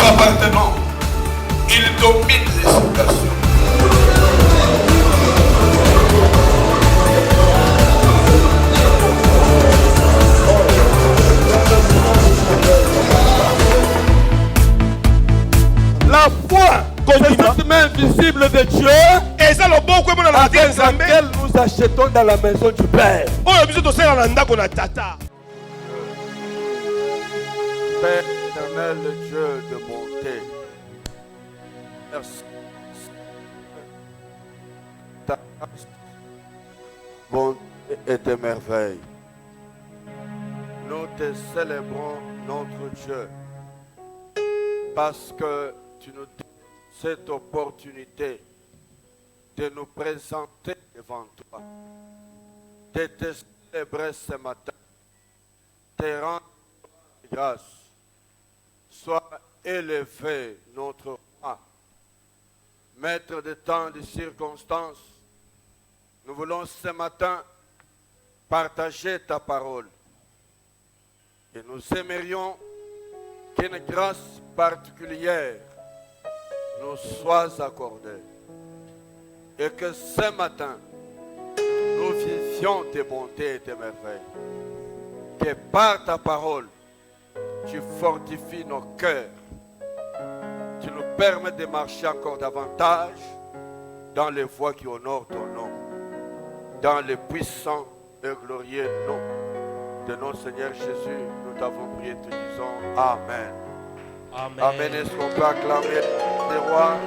appartenant, il domine les situations. La foi, c'est cette main visible de Dieu avec laquelle nous achetons dans la maison du Père. Père éternel, Dieu de bonté, merci. Ta bonté et tes merveilles. Nous te célébrons, notre Dieu, parce que tu nous donnes cette opportunité de nous présenter devant toi, de te célébrer ce matin, te rendre grâce. Sois élevé, notre roi, maître de temps, de circonstances. Nous voulons ce matin partager ta parole. Et nous aimerions qu'une grâce particulière nous soit accordée. Et que ce matin, nous vivions tes bontés et tes merveilles. Que par ta parole, tu fortifies nos cœurs. Tu nous permets de marcher encore davantage dans les voies qui honorent ton nom. Dans le puissant et glorieux nom de notre Seigneur Jésus, nous t'avons prié, te disons Amen. Amen. Amen. Est-ce qu'on peut acclamer les rois?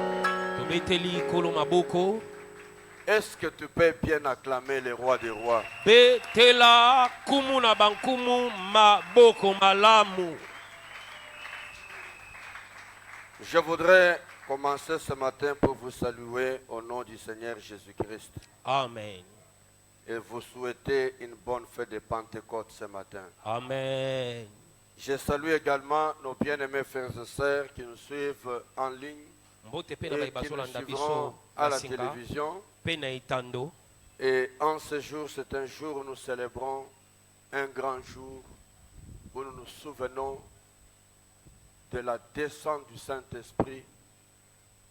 Est-ce que tu peux bien acclamer les rois des rois? Je voudrais commencer ce matin pour vous saluer au nom du Seigneur Jésus-Christ. Amen. Et vous souhaiter une bonne fête de Pentecôte ce matin. Amen. Je salue également nos bien-aimés frères et sœurs qui nous suivent en ligne et qui nous suivront à la télévision. Et en ce jour, c'est un jour où nous célébrons un grand jour où nous nous souvenons de la descente du Saint-Esprit,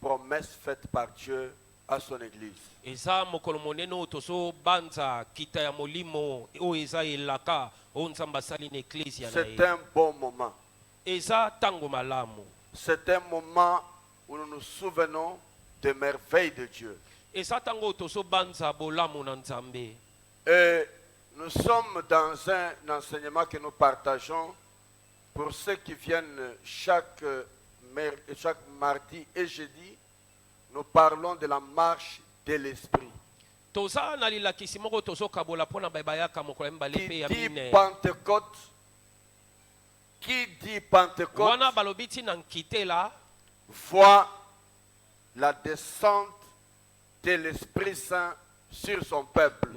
promesse faite par Dieu à son Église. C'est un bon moment. C'est un moment où nous nous souvenons des merveilles de Dieu. Et nous sommes dans un enseignement que nous partageons pour ceux qui viennent chaque mardi et jeudi. Nous parlons de la marche de l'Esprit. Qui dit Pentecôte voit la descente de l'Esprit Saint sur son peuple.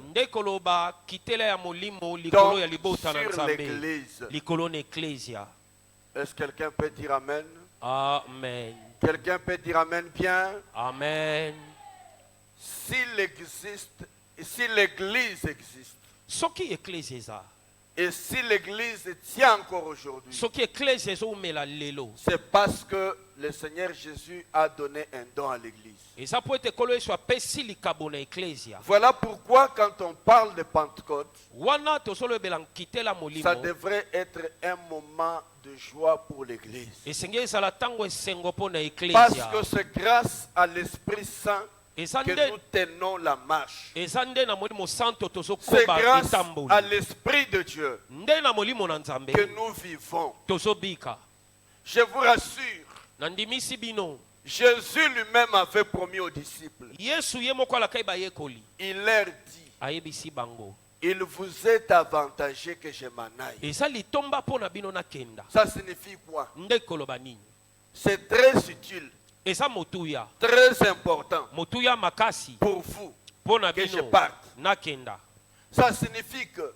Donc sur l'Église. Est-ce que quelqu'un peut dire Amen? Amen. Quelqu'un peut dire Amen bien? Amen. Si l'Église existe, et si l'Église tient encore aujourd'hui, c'est parce que le Seigneur Jésus a donné un don à l'Église. Voilà pourquoi quand on parle de Pentecôte, ça devrait être un moment de joie pour l'Église. Parce que c'est grâce à l'Esprit Saint que nous tenons la marche. C'est grâce à l'Esprit de Dieu que nous vivons. Je vous rassure, Jésus lui-même avait promis aux disciples. Il leur dit, il vous est avantagé que je m'en aille. Ça signifie quoi? C'est très utile, très important pour vous que je parte. Ça signifie que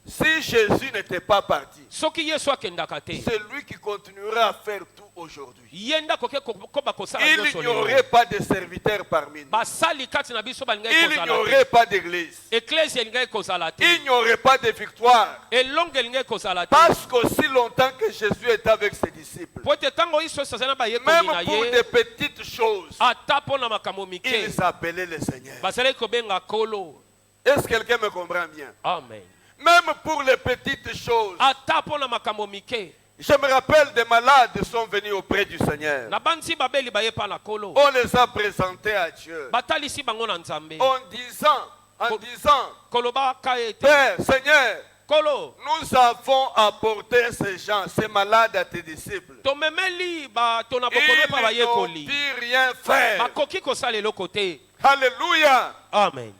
si Jésus n'était pas parti, c'est lui qui continuera à faire tout aujourd'hui. Yenda koke koba kosala Il nyonso n'y lelo. aurait pas de serviteurs parmi nous. Basali kati na biso balingai Il n'y kozala aurait te. pas d'église. Ecclesia elingai kozala te. Il n'y aurait pas de victoire. Elonge elingai kozala te. Parce qu'aussi longtemps que Jésus est avec ses disciples, Po ete tango iso esazali na bayekoli même na pour ye, des petites choses, ata mpo na makambo mike, ils appelaient le Seigneur. bazali kobenga kolo. Est-ce que quelqu'un me comprend bien? Amen. Même pour les petites choses. Ata mpo na makambo mike. Je me rappelle des malades sont venus auprès du Seigneur. Na banzi babeli baye pa na kolo. On les a présentés à Dieu. Batalisi bango na Nzambe. En disant, Koloba ka ete. Père, Seigneur, Kolo. nous avons apporté ces gens, ces malades à tes disciples. Tomemeli ba tona Ils bokolo pa n'ont bayekoli. pu rien faire. Bakoki kosala eloko te. Alléluia. Amen.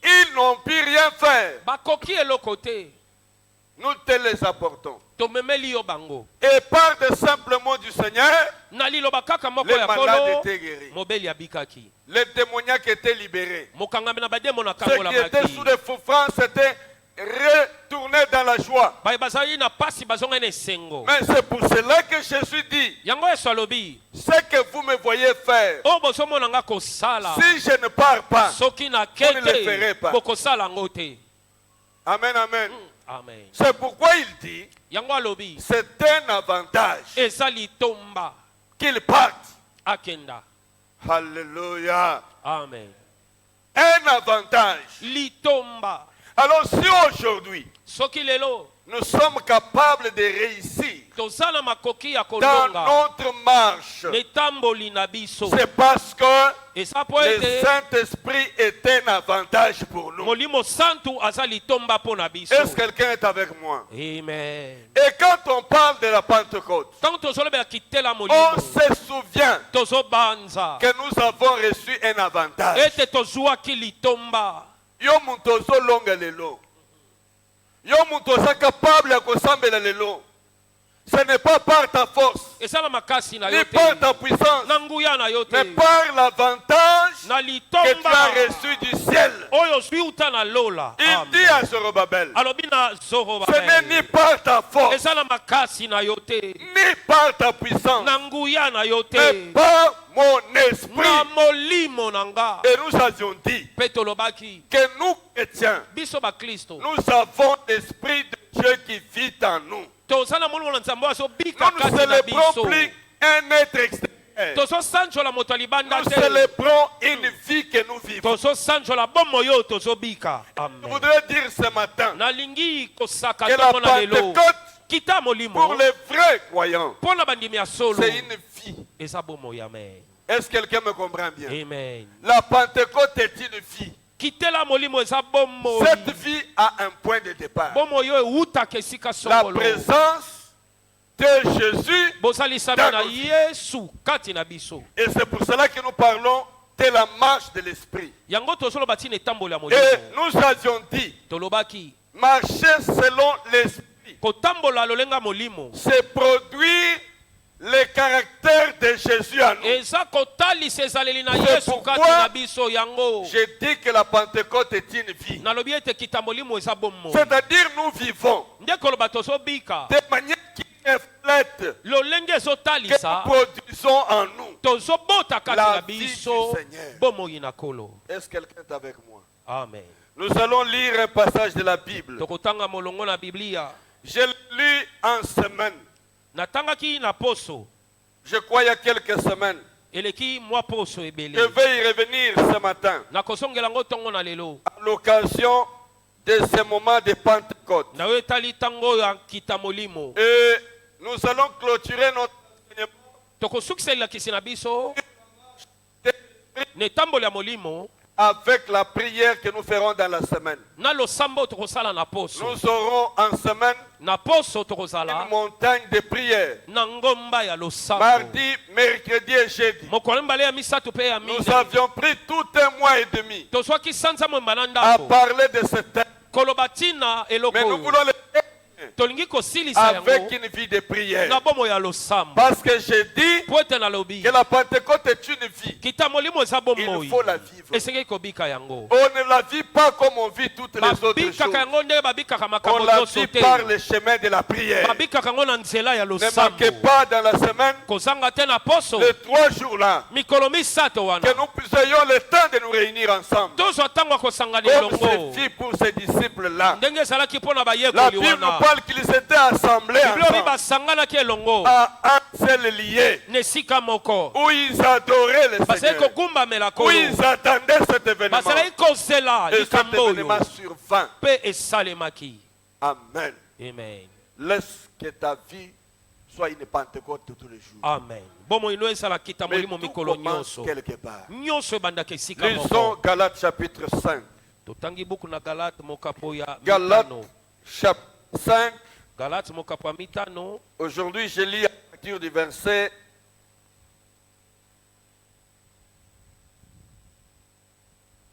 Ils n'ont pu rien faire. Bakoki eloko te. Nous te les apportons. Tomemeli yo bango. Et par de simples mots du Seigneur, Na liloba kaka moko les ya malades kolo. étaient guéris. Mobeli abikaki. Les démoniaques étaient libérés. Mokangami na bademo na Ceux kango la qui étaient maki. sous des souffrances étaient retournés dans la joie. Baye bazali na pasi bazonga na esengo. Mais c'est pour cela que Jésus dit, Yango eso alobi. ce que vous me voyez faire, O bozomona nga kosala. si je ne pars pas, Soki na vous ne le ferez kete pas. bokosala ngo te. Amen, amen. Amen. C'est pourquoi il dit, Yango alobi. c'est un avantage Ezali tomba qu'ils partent. akenda. Alléluia. Amen. Un avantage. Litomba. Alors si aujourd'hui, Soki lelo nous sommes capables de réussir tozala makoki ya dans kolonga. notre marche, Netamboli na biso. c'est parce que Esa po le ete Saint-Esprit est un avantage pour nous. Molimo Santu azali tomba po na biso. Est-ce que quelqu'un est avec moi? Amen. Et quand on parle de la Pentecôte, Tant tozolobela kitela on molimo. se souvient Tozobanza. que nous avons reçu un avantage. Ete tozwaki litomba. Yo muntu ozolonga lelo. Yo muntu oza capable ya kosambela lelo. Ce n'est pas par ta force, Esala makasi na ni yo par te. ta puissance, Na nguya na yo te. mais par l'avantage Na que tu as litomba. reçu du ciel. Oyo zwi uta na lola. Il Amen. dit à Zorobabel, Alobi na ce n'est ni Zorobabel. par ta force, Esala makasi na yo te. ni par ta puissance, Na nguya na yo mais te. par mon esprit. Na molimo na nga. Et nous avions dit Pe tolobaki. que nous, chrétiens, Biso ba Kristo. nous avons l'Esprit de Dieu qui vit en nous. Tozala molimo na Nzambe aso Nous bika ne kati na célébrons biso. plus un être extérieur. Tozo sanjo la moto libanda Nous te. célébrons une vie que nous vivons. Tozo sanjo la bomo yo tozo bika. Je Amen. voudrais dire ce matin Nalingi kosaka que la tongo na lelo. Pentecôte, Kita pour molimo. les vrais croyants, Pona bandimi ya solo. c'est une vie. Eza bomo ya amen. Est-ce que quelqu'un me comprend bien? Amen. La Pentecôte est une vie. Kitela molimo eza bomo. Cette vie a un point de départ. Bomo yo euta kesika La songolo. présence de Jésus. Bosali sabe na Yesu kati na biso. Et c'est pour cela que nous parlons de la marche de l'Esprit. Yango tozolo batine tambola molimo. Et nous avions dit, Tolobaki. marcher selon l'Esprit, Kotambola lolenga molimo. c'est produire le caractère de Jésus en nous. Eza kotalisa ezaleli na C'est Yesu pourquoi kati na biso yango. J'ai dit que la Pentecôte est une vie. Nalobi ete kita molimo eza bomo. C'est-à-dire nous vivons Nde koloba tozobika. de manière qui reflète Lolenge que ezotalisa. nous produisons en nous. Tozobota kati La na vie biso. du Seigneur. Bomoi na kolo. Est-ce que quelqu'un est avec moi? Amen. Nous allons lire un passage de la Bible. Tokotanga molongo na Biblia. Je l'ai lu en semaine. Natangaki na poso. Je crois il y a quelques semaines. Eleki mwa poso Je ebele. vais y revenir ce matin Nakosongela ngo tongo na lelo. à l'occasion de ce moment de Pentecôte. Na yo etali tango ya kita molimo. Et nous allons clôturer notre enseignement Tokosukisela kisi na biso. Netambola molimo. avec la prière que nous ferons dans la semaine. Na losambo tokosala na poso. Nous aurons en semaine Na poso une tokozala. montagne de prières. Na ngomba ya losambo. Mardi, mercredi et jeudi. Mokolo mbale ya misatu pe ya mine. Nous avions pris tout un mois et demi Tozwaki sanza mwemba na à ndako. parler de ce thème. Kolobatina eloko. Mais nous oyo. voulons le tolingi kosilisa avec yango une vie de prière. na bomoi ya losambo Parce que j'ai dit po ete nalobi que la Pentecôte est une vie. kita molimo eza bomoi Il faut la vivre. esengeli kobika yango On ne la vit pas comme on vit toutes les autres babikaka choses. yango ndenge babikaka On makambo la nyonso vit te par le chemin de la prière. babikaka yango na nzela ya Ne losambo manquez pas dans la semaine, kozanga te na poso les 3 jours-là, mikolo misato wana que nous ayons le temps de nous réunir ensemble. tozwa ntango ya kosangana Comme elongo c'est fait pour ces disciples-là. ndenge ezalaki mpo na La bayekoli Bible nous wana parle qu'ils étaient assemblés biblia obi ensemble basanganaki elongo à un seul lieu na esika moko où ils adoraient le bazali Seigneur, kogumbamela où kolo ils attendaient cet événement. bazalaki kozela Et cet likambo oyo événement survint. mpe esalemaki Amen. amen Laisse que ta vie soit une Pentecôte tous les jours. amen bomoi no esalaki ta Mais molimo tout mikolo commence nyonso quelque part. nyonso ebandaka esika Lisons moko Galates chapitre 5. totangi buku na galate mokapo ya Galates mitano chapitre 5. galate mokapo ya mitano Aujourd'hui, je lis à partir du verset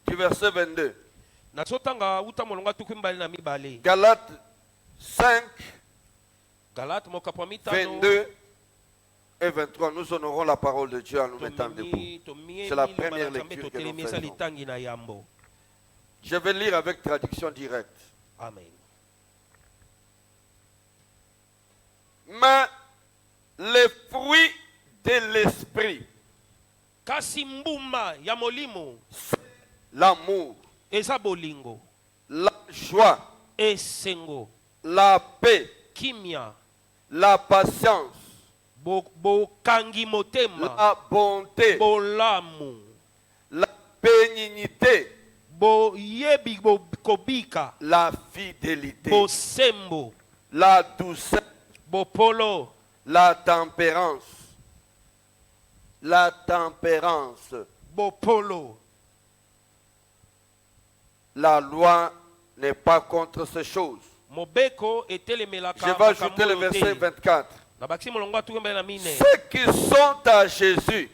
22. nazotanga uta molongo tuku mibale na mibale Galates 5, galate mokapo ya mitano 22 et 23. Nous honorons la parole de Dieu en nous mettant debout. C'est la première lecture que nous faisons. litangi na yambo Je vais lire avec traduction directe. amen Mais les fruits de l'esprit, kasi mbuma ya molimo l'amour, eza bolingo la joie, esengo la paix, kimia la patience, bokangi motema la bonté, bolamu la bénignité, boyebi kobika la fidélité, bosembo la douceur, bopolo la tempérance, bopolo La loi n'est pas contre ces choses. mobeko Je etelemelaka vais ajouter le verset 24. na bakisi molongo atuku na mine Ceux qui sont à Jésus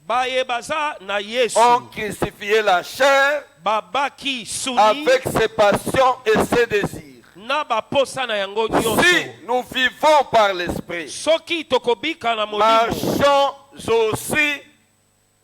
bayebaza na yesu ont crucifié la chair babaki suni avec ses passions et ses désirs. na baposa na yango nyonso Si nous vivons par l'esprit, soki tokobika na molimo marchons aussi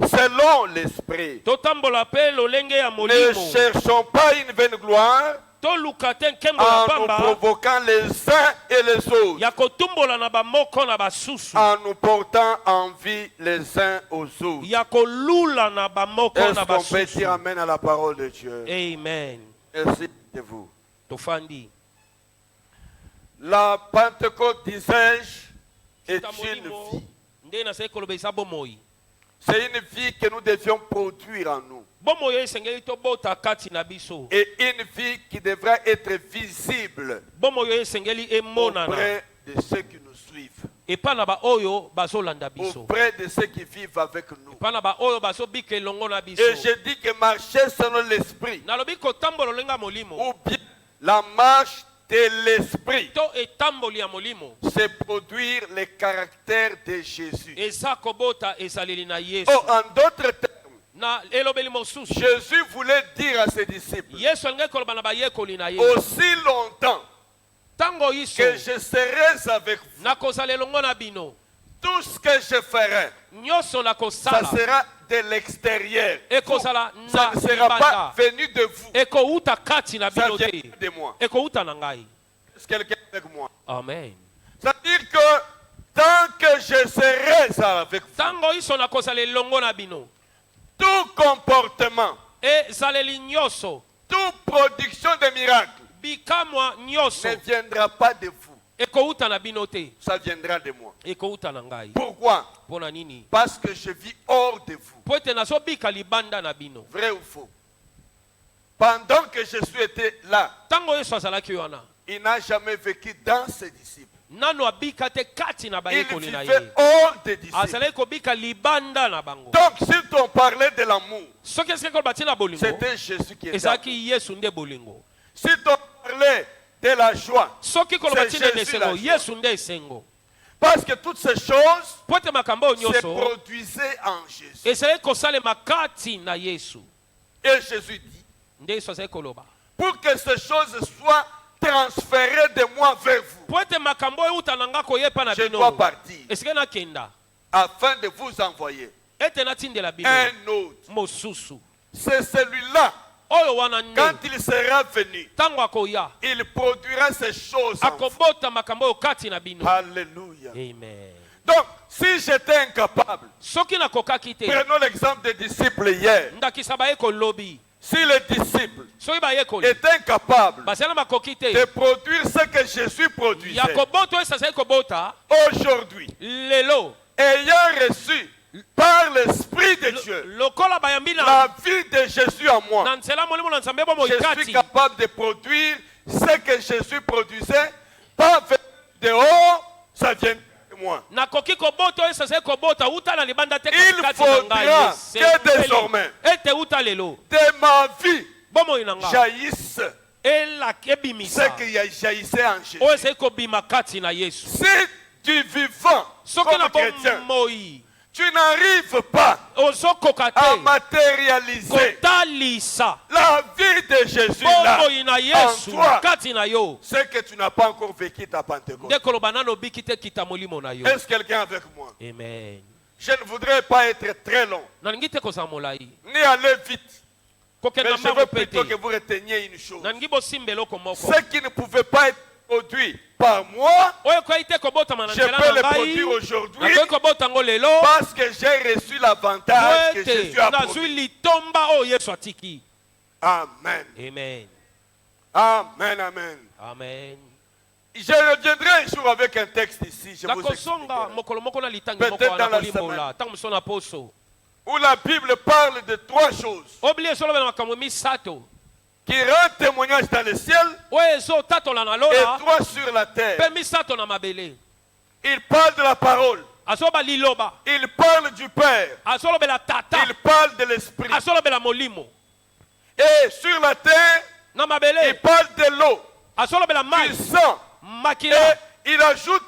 selon l'esprit. totambola mpe lolenge ya Ne molimo cherchons pas une vaine gloire toluka te nkembo ya en nous pamba provoquant les uns et les autres, ya kotumbola na bamoko na basusu en nous portant envie les uns aux autres. ya kolula na bamoko Est-ce na qu'on peut basusu dire amen à la parole de Dieu? amen Merci de vous. tofandi La Pentecôte, disais-je, est Ta une molimo vie. nde nasali koloba eza bomoi C'est une vie que nous devions produire en nous. bomoi oyo esengeli tobota kati na biso Et une vie qui devrait être visible bomoi oyo esengeli emonana auprès de ceux qui nous suivent, epai na baoyo bazolanda biso auprès de ceux qui vivent avec nous. epai na baoyo bazobika elongo na biso Et je dis que marcher selon l'esprit, nalobi kotambola olenga molimo ou bien la marche de l'esprit, to etamboli ya molimo c'est produire le caractère de Jésus. eza kobota ezaleli na yesu Oh, en d'autres termes, na elobeli mosusu Jésus voulait dire à ses disciples, yesu alingai koloba na bayekoli na ye aussi longtemps ntango iso que je serai avec vous, nakozala elongo na bino tout ce que je ferai, nyonso ça nakosala sera de l'extérieur. ekozala Ça na ne sera pas libanda venu de vous, ekouta kati na ça bino te vient de moi. ekouta na ngai Est-ce quelqu'un avec moi? amen C'est-à-dire que tant que je serai avec vous, ntango iso nakozala elongo na bino tout comportement, ezaleli nyonso toute production de miracles bikamwa nyonso ne viendra pas de vous, ekouta na bino te ça viendra de moi. ekouta na ngai Pourquoi? mpo na nini Parce que je vis hors de vous. mpo ete nazobika libanda na bino Vrai ou faux? Pendant que je suis été là, ntango yesu azalaki wana il n'a jamais vécu dans ses disciples. nano abika te kati na Il bayekoli na ye vivait hors des disciples. azalaki kobika libanda na bango Donc, si on parlait de l'amour, soki esiki koloba ntina bolingo c'était Jésus qui était. ezalaki yesu nde bolingo Si on parlait de la joie, soki koloba C'est ntina na Jésus la esengo joie. yesu nde esengo parce que toutes ces choses mpo ete makambo oyo se nyonso produisaient en Jésus. ezalaki kosalema kati na yesu Et Jésus dit, nde yesu azalaki koloba pour que ces choses soient transférer de moi vers vous. po ete makambo euta na nga koyepa na Je bino dois partir esike nakenda afin de vous envoyer ete natindela bino un autre. mosusu C'est celui-là, oyo wana quand nde il sera venu, ntango akoya il produira ces choses en vous. akobota makambo oyo kati na bino. Alléluia. Amen. Donc, si j'étais incapable, soki nakokaki te prenons l'exemple des disciples hier. ndakisa bayekoli lobi Si les disciples soki bayekoli étaient incapables bazala makoki te de produire ce que Jésus produisait, ya kobota oyo esasali kobota aujourd'hui, lelo ayant reçu par l'Esprit de Dieu lokola bayambi na la vie de Jésus en moi, na nzela molimo na nzambe bomoi je suis kati capable de produire ce que Jésus produisait, pas venir dehors, ça vient de moi. nakoki kobota oyo esasali kobota uta na libanda te Il kati na ngai faudra esengeli que désormais, ete uta lelo de ma vie, bomoi na nga jaillisse ce ebimisa qui jaillissait en Jésus. oyo esali kobima kati na yesu Si tu vivant soki na comme chrétien, bomoi tu n'arrives pas ozokoka à te matérialiser kotalisa la vie de Jésus là bomoi na en yesu toi, kati na yo c'est que tu n'as pas encore vécu ta Pentecôte. nde koloba nano obiki te kita molimo na yo. Est-ce quelqu'un avec moi? Amen. Je ne voudrais pas être très long, nalingi te kozala molai ni aller vite, mais kokenda je veux mbango pe plutôt que te vous reteniez une chose. nalingi bosimba eloko moko Ce qui ne pouvait pas être produit par moi, oyo ekoki te kobotama na je nzela peux le na ngai produire aujourd'hui nakoki kobota yango lelo parce que j'ai reçu l'avantage que po ete Jésus a nazwi produit. litomba oyo yesu atiki. Amen. Amen. Amen, amen. Amen. Je reviendrai un jour avec un texte ici, je vous nakosonga expliquerai, mokolo moko na litangi Peut-être moko wana dans la kolimbola semaine. ntango moso na poso où la Bible parle de trois choses obili ezolobela makambo misato qui rendent témoignage dans le ciel oyo ezotatola na et lola trois sur la terre. mpe misato na mabele. Il parle de la parole, azoloba liloba, il parle du Père, azolobela tata, il parle de l'Esprit. azolobela molimo. Et sur la terre, Na il mabele parle de l'eau, azolobela du mai sang. makila. Et il ajoute,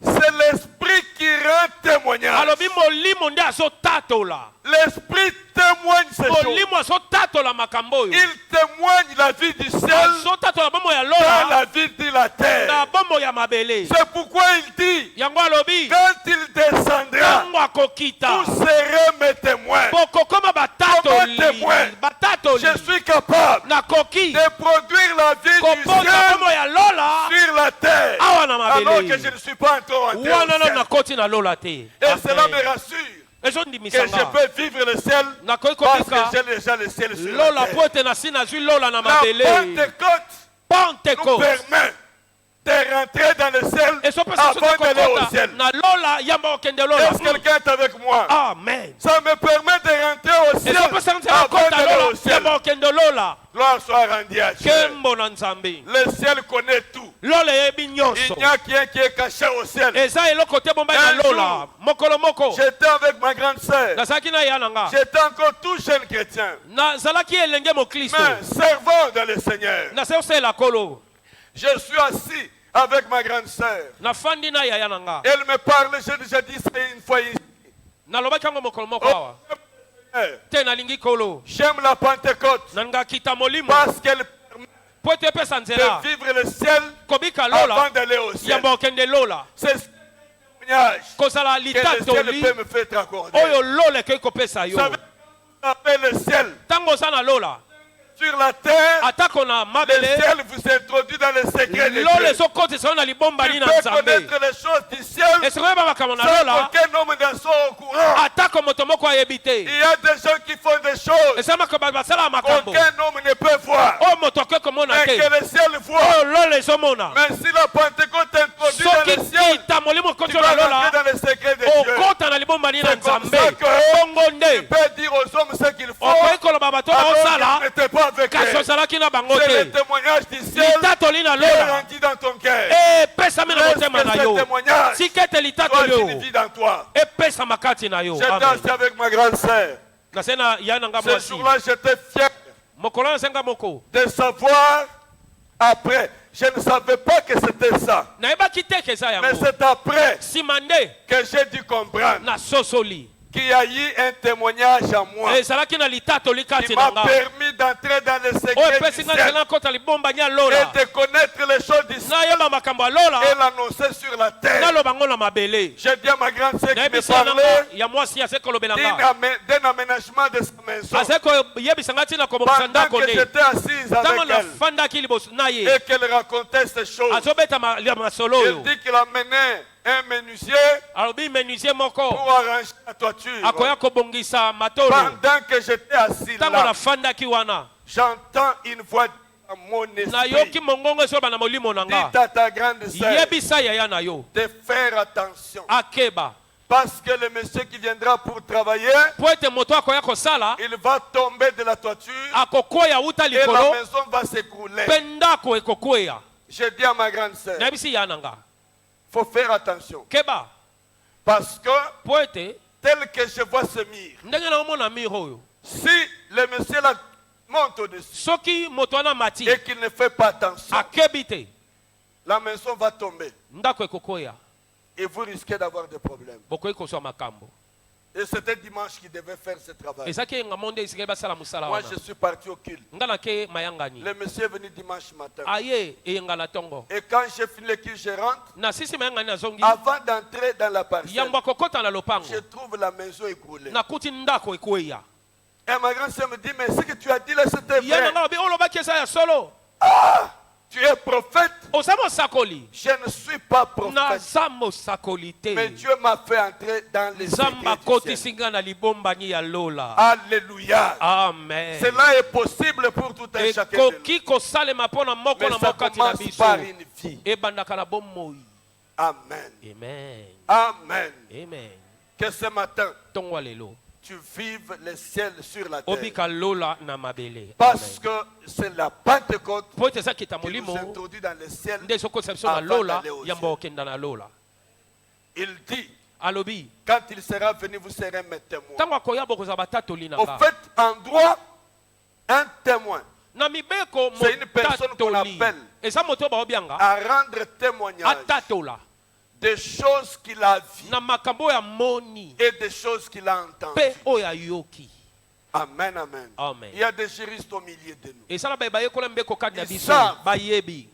c'est l'Esprit qui rend témoignage. alobi molimo nde azotatola, L'Esprit témoigne ces choses. molimo azotatola makambo oyo, Il témoigne la vie du ciel azotatola bomoi ya dans lola la vie de la na terre. bomoi ya mabele. C'est pourquoi il dit, Yango alobi quand il descendra, ntango akokita vous serez mes témoins. bokokoma batatoli, Comment témoin? batatoli Je suis capable nakoki de produire la vie du kobota ciel bomoi ya lola sur la terre, awa na alors que je mabele ne suis pas encore entré au wana no ciel. nakoti na lola te. Et cela me rassure que je ezondimisanga peux vivre le ciel nakoki parce que kobika j'ai déjà le ciel sur la lola terre. po ete nasi nazwi lola na La mabele. Pentecôte nous Pentecôte permet de rentrer dans le ciel ezopesa biso avant te d'aller au kokota ciel. na lola yamba okende lola. Est-ce que quelqu'un est avec moi? Amen. Ça me permet de rentrer au ciel ezopesa nzela avant kota d'aller lola au ciel. yamba okende lola. Gloire soit rendue à Dieu. Kembo na nzambe Le ciel connaît tout. lola eyebi Il nyonso. n'y a qu'un qui est caché au ciel. eza eloko te bombai na Un lola jour, mokolo moko J'étais avec ma grande sœur. nazalaki na ya na nga J'étais encore tout jeune chrétien, nazalaki elenge mokristo mais servant dans le Seigneur. nase osala kolo Je suis assis avec ma grande sœur. nafandi na yaya na nga Elle me parle, j'ai déjà dit ça une fois ici. nalobaki yango mokolo moko Oh, awa Seigneur, te nalingi kolo j'aime la Pentecôte nalinga kita molimo parce qu'elle permet po ete epesa nzela de vivre le ciel kobika avant lola d'aller au ciel. yamba okende lola C'est ce témoignage kozala que le ciel litatoli peut me faire accorder. oyo lola ekoki kopesa yo Vous savez, on appelle le ciel ntango oza na lola sur la terre. atako na Le mabele ciel vous introduit dans les secrets de lola Dieu. ezokotisa yo na libombani Tu na peux nzambe connaître les choses du ciel esokoyeba makambo na sans lola qu'aucun homme n'en soit au courant. atako moto moko ayebi te. Il y a des gens qui font des choses eza makambo basala makambo qu'aucun homme ne peut voir, oyo moto akoki komona mais te que le ciel voit. oyo lola ezomona. Mais si la Pentecôte introduit dans soki le ciel, kita molimo tu ekoti vas na rentrer lola dans les secrets de Dieu. okota na libombani na C'est comme nzambe ça que bongo tu nde peux dire aux hommes ce qu'il faut, okoki koloba bato alors baosala que tu n'étais pas avec kasi eux. ozalaki na bango C'est le te. témoignage du ciel litatoli na qui est lola rendu dans ton cœur. epesami na Laisse motema que na ce yo témoignage tika ete soit litatoli une oyo vie dans toi. epesama kati na yo. J'étais Amen. assis avec ma grande sœur. nase na ya na nga Ce mwasi jour-là, j'étais fier mokolo na senga moko de savoir après. Je ne savais pas que c'était ça. nayebaki te ke eza Mais yango c'est après nsima nde que j'ai dû comprendre na sosoli qu'il y a eu un témoignage en moi ezalaki na litatoli qui kati m'a na nga permis d'entrer dans les oyo secrets du epesi nga ciel nzela nkota libomba nya et lola de connaître les choses du ciel nayeba makambo ya lola et l'annoncer sur la terre. naloba ngo na mabele J'ai dit à ma grande sœur qui me nayebisi ya nanga parlait ya mwasi ase kolobela nga d'un aménagement de sa maison. ase koyebisa nga ntina kobongisa Pendant ndako que nde j'étais assise ntango avec elle nafandaki liboso na ye et qu'elle racontait ces choses, azobeta masolo il oyo dit qu'il amenait un menuisier alobi menuisier moko pour arranger la toiture. akoya kobongisa matolo Pendant que j'étais assis ntango là, nafandaki wana j'entends une voix dans mon nayoki esprit. mongongo esoba na molimo na nga Dites à ta grande sœur yebisa yaya na yo de faire attention. akeba Parce que le monsieur qui viendra pour travailler, po ete moto akoya kosala il va tomber de la toiture akokwea uta et la likolo maison va s'écrouler. mpe ndako ekokwea J'ai dit à ma grande sœur, nayebisi ya na nga il faut faire attention. keba Parce que po ete tel que je vois ce mur, ndenge na omona mire oyo si le monsieur là monte au-dessus soki moto wana mati et qu'il ne fait pas attention, akebi te la maison va tomber ndako ekokwea et vous risquez d'avoir des problèmes. bokoki kozwa makambo Et c'était dimanche qu'il devait faire ce travail. ezaki eyenga monde esikali basala mosala Moi, wana je suis parti au culte. nga nake mayangani Le monsieur est venu dimanche matin. aye eyenga na ntongo Et quand j'ai fini le culte, je rentre. na sisi mayangani nazongi Avant d'entrer dans la parcelle, yambo akokota na je lopango trouve la maison écroulée. nakuti ndako ekweya Et ma grande sœur me dit, mais ce que tu as dit là, c'était ye na vrai. nga lobi olobaki eza ya solo Tu es prophète. oza mosakoli Je ne suis pas prophète. naza mosakoli Mais te Dieu m'a fait entrer dans les nzambe secrets du ciel. akotisi nga na libombani ya lola Alléluia. amen Cela est possible pour tout un chacun de nous. ekoki kosalema mpo na moko Mais na ça mokati na commence biso par une vie. ebandaka na bomoi Amen. amen Amen. amen Que ce matin, ntongo ya lelo tu vives le ciel sur la terre. obika lola na mabele Parce que c'est la Pentecôte po ete eza kita qui nous molimo introduit dans le ciel. nde ezokotisa biso na Avant lola d'aller au yambo ciel. okenda na lola Il dit, alobi quand il sera venu, vous serez mes témoins. ntango akoya bokozala batatoli na Au nga fait, en droit, un témoin na mibeko C'est une personne qu'on motatoli appelle eza moto oyo baobianga à rendre témoignage atatola des choses qu'il a vues na makambo oyo amoni et des choses qu'il a entendues. mpe oyo ayoki Amen, amen. Amen. Il y a des juristes au milieu de nous. esala baye bayekola mbeko kati na Ils biso savent. bayebi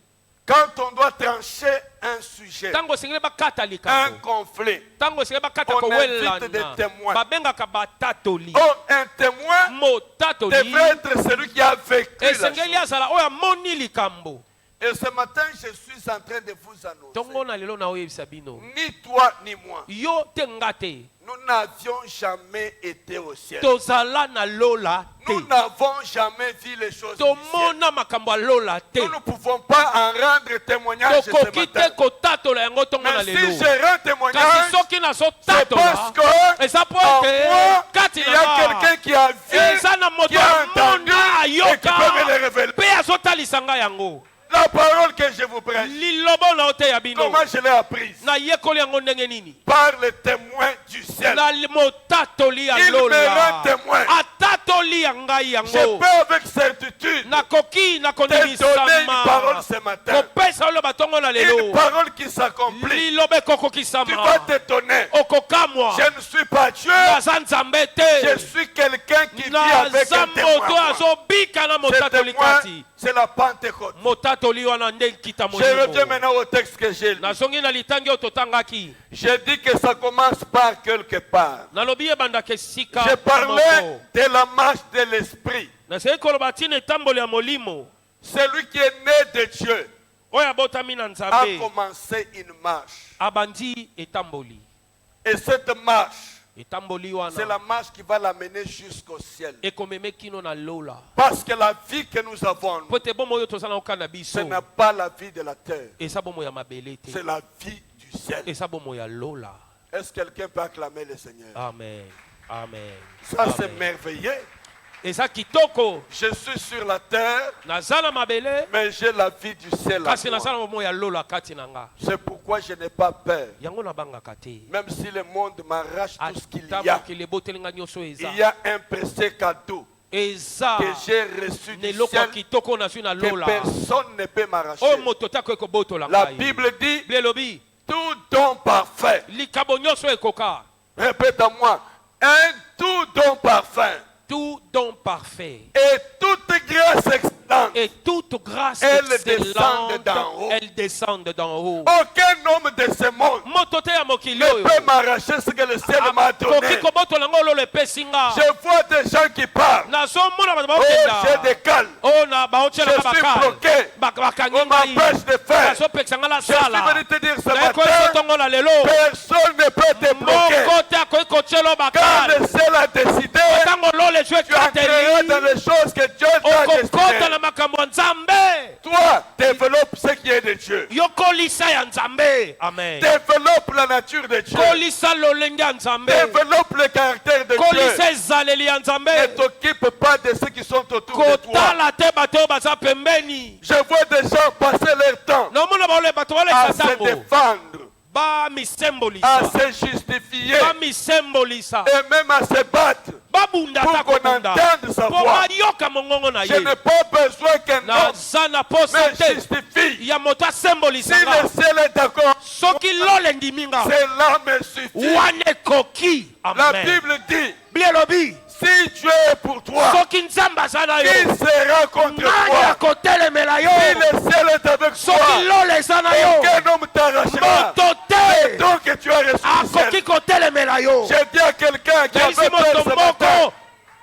Quand on doit trancher un sujet, ntango esengeli bakata un likambo conflit, ntango esengeli bakata On invite des kowelana témoins. babengaka batatoli oh, un témoin motatoli devrait être celui qui a vécu la esengeli chose. azala oyo amoni likambo Et ce matin, je suis en train de vous ntongo annoncer, na lelo na oyebisa bino ni toi ni moi, yo te nga te nous n'avions jamais été au ciel. tozala na lola te Nous n'avons jamais vu les choses du ciel. tomona makambo ya lola te Nous ne pouvons pas en rendre témoignage ce tokoki te matin. kotatola yango ntongo na Mais si lelo je rends kasi témoignage, soki c'est nazotatola parce que eza po en ete moi, kati il y na a nga quelqu'un qui a vu, eza na moto qui a entendu amoni et qui ayoka peut me le révéler. mpe azotalisa ngai yango La parole que je vous prêche, liloba na oteya bino comment je l'ai apprise? nayekoli yango ndenge nini Par le témoin du ciel. na motatoli ya Il me rend lola témoin. atatoli ya ngai Je yango peux avec certitude nakoki na te donner une parole kondimisama ce matin. kopesa oloba ntongo na Une lelo parole qui s'accomplit. liloba Tu vas ekokokisama t'étonner. okokamwa Je ne suis pas Dieu. naza nzambe Je te suis quelqu'un qui vit avec naza un témoin. moto azobika na Ce motatoli témoin, kati c'est la Pentecôte. motatoli wana nde nkita Je reviens molimo maintenant au texte que j'ai lu. nazongi na litangi oyo totangaki J'ai dit que ça commence par quelque part. nalobi ebandaka esika Je parlais moko de la marche de l'esprit. naseki koloba ntina etamboli ya molimo Celui qui est né de Dieu oyo abotami na a nzambe commencé une marche. abandi etamboli Et cette marche, etamboli c'est wana la marche qui va l'amener jusqu'au ciel. ekomeme kino na lola Parce que la vie que nous avons, po ete bomoi oyo tozala koka na ce biso n'est pas la vie de la terre. eza bomoi ya mabele te C'est la vie du ciel. eza bomoi ya lola Est-ce que quelqu'un peut acclamer le Seigneur? amen amen Ça, c'est Amen. merveilleux. eza kitoko Je suis sur la terre, naza na mabele mais j'ai la vie du ciel. à kasi moi. naza na bomoi ya lola kati na nga C'est pourquoi je n'ai pas peur. yango nabangaka te Même si le monde m'arrache tout ce qu'il y ata a, mokili eboteli nga nyonso eza il y a un précieux cadeau eza que j'ai reçu na du eloko ya ciel kitoko nazwi na que lola personne ne peut m'arracher. oyo moto te akoki kobotola La ngai Bible dit Biblia elobi tout don parfait. likambo nyonso ekoka Répète à moi, un tout don parfait tout don parfait et toute grâce excellente, Et toute grâce Elle excellente, descend d'en haut. elle descend d'en haut. aucun homme de ce monde Moto te ya mokili ne oyo. peut m'arracher ce que le ciel m'a donné. Koki kobotola ngo lolo epesi nga. Je vois des gens qui parlent. Nazomona bato Oh, j'ai bakokenda. des calmes. Oh na baotyela Je nga suis bakale. bloqué. Bakangi On ngai. m'empêche de faire. Bazopekisa nga la Je suis sala. venu te dire ce Naye koyeso matin, ntongo na lelo. personne ne peut te bloquer. Moko te akoki kotyela Quand bakale. le ciel a décidé, Ntango lolo ezwi tu entreras dans ekateli. les choses que Dieu t'a Okokota destinées. na makambo ya Nzambe. Toi, développe ce qui est de Dieu. Yokolisa ya Nzambe. Amen. Développe la nature de Dieu. Kolisa lolenge ya Nzambe. Développe le caractère de Dieu. Kolisa ezaleli ya Ne Nzambe. t'occupe pas de ceux qui sont autour de toi. Kotala te bato oyo baza pembeni. Je vois des gens passer leur temps Naomona baole bato à balekisa se ntango. défendre, à Bamisembolisa. se justifier Bamisembolisa. et même à se battre Babunda pour ta qu'on kobunda. entende sa Po voix. bayoka mongongo na Je ye. n'ai pas besoin qu'un homme Naza na posa me te. justifie. Ya moto Si asembolisa le nga. ciel est d'accord, Soki lole ndimi nga. cela me suffit. Wana ekoki. La Amen. Bible dit, Biblia elobi. si Dieu est pour toi, Soki Nzambe aza na qui yo. sera contre Nani toi? akotelemela Si yo. le ciel est avec toi, Soki lole eza na yo. aucun homme t'arrachera. Moto te. Donc tu as reçu le ciel. Akoki kotelemela yo. J'ai dit à quelqu'un qui Yalisi avait peur moto ce matin, moko.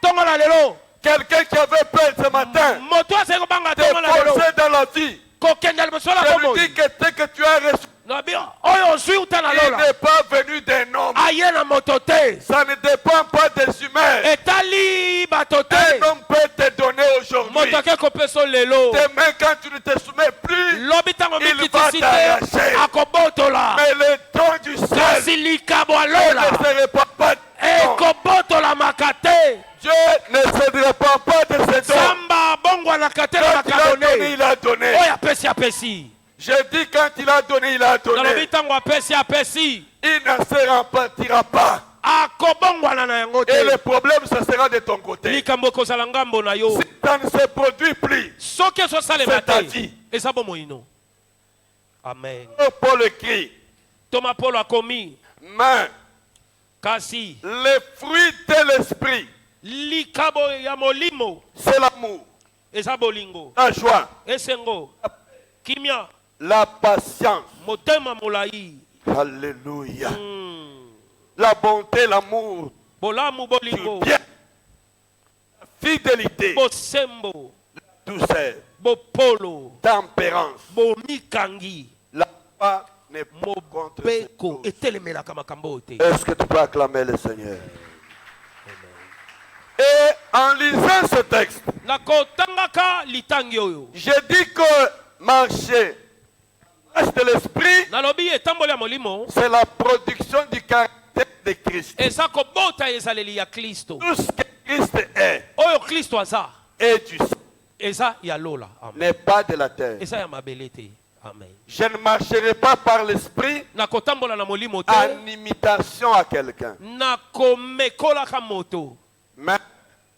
Tongo na lelo. quelqu'un qui avait peur ce matin, Moto azali kobanga tongo na lelo. défoncer dans la vie. Kokenda liboso na Je lui bomoi. dis que ce que tu as reçu, Nabi oyo ozwi uta na il lola. n'est pas venu d'un homme. Aye na moto te. Ça ne dépend pas des humains. Etali bato Un te. homme peut te donner aujourd'hui. Moto ake kopeso lelo. Demain, quand tu ne te soumets plus, Lobi ntango Il mikitisi va t'arracher. te. Akobotola. mais le don du ciel Kasi likabo ya ne lola. se répand pas. Non. Ekobotolamaka te. Dieu ne se répand pas de ses dons. Samba bongwanaka te na Quand il a donné, makabone. il a donné. Oyo apesi apesi. Je dis quand il a donné, il a Nalobi donné. ntango apesi apesi. Il ne se repartira pas. Akobongwana na yango Et le te. problème, ce sera de ton côté. Likambo ekozala ngambo na yo. Si ça ne se produit plus, Soki ezosalema C'est ta te. vie. Eza bomoino. Amen. Paul écrit, Toma Polo akomi. mais Kasi le fruit de l'esprit, likabo ya molimo. c'est l'amour, Eza bolingo. la joie, Esengo. Kimia. la patience. Motema molai. Alléluia. La bonté, l'amour, Bolamu du bolingo. bien, la fidélité, Bosembo. la douceur, Bopolo. tempérance. Bomikangi. La foi n'est pas contre ces Mobeko. choses. Etelemelaka makambo te. Est-ce que tu peux acclamer le Seigneur? Et en lisant ce texte, Nakotangaka litangi oyo. j'ai dit que marcher de l'esprit, Nalobi etamboli ya molimo. c'est la production du caractère de Christ. Eza kobota ezaleli ya Kristo. Tout ce que Christ est Oyo Kristo aza. et du ciel, Eza ya lola. Amen. n'est pas de la terre. Eza ya mabele te. Amen. Je ne marcherai pas par l'esprit Nakotambola na molimo te. en imitation à quelqu'un, Nakomekolaka moto. mais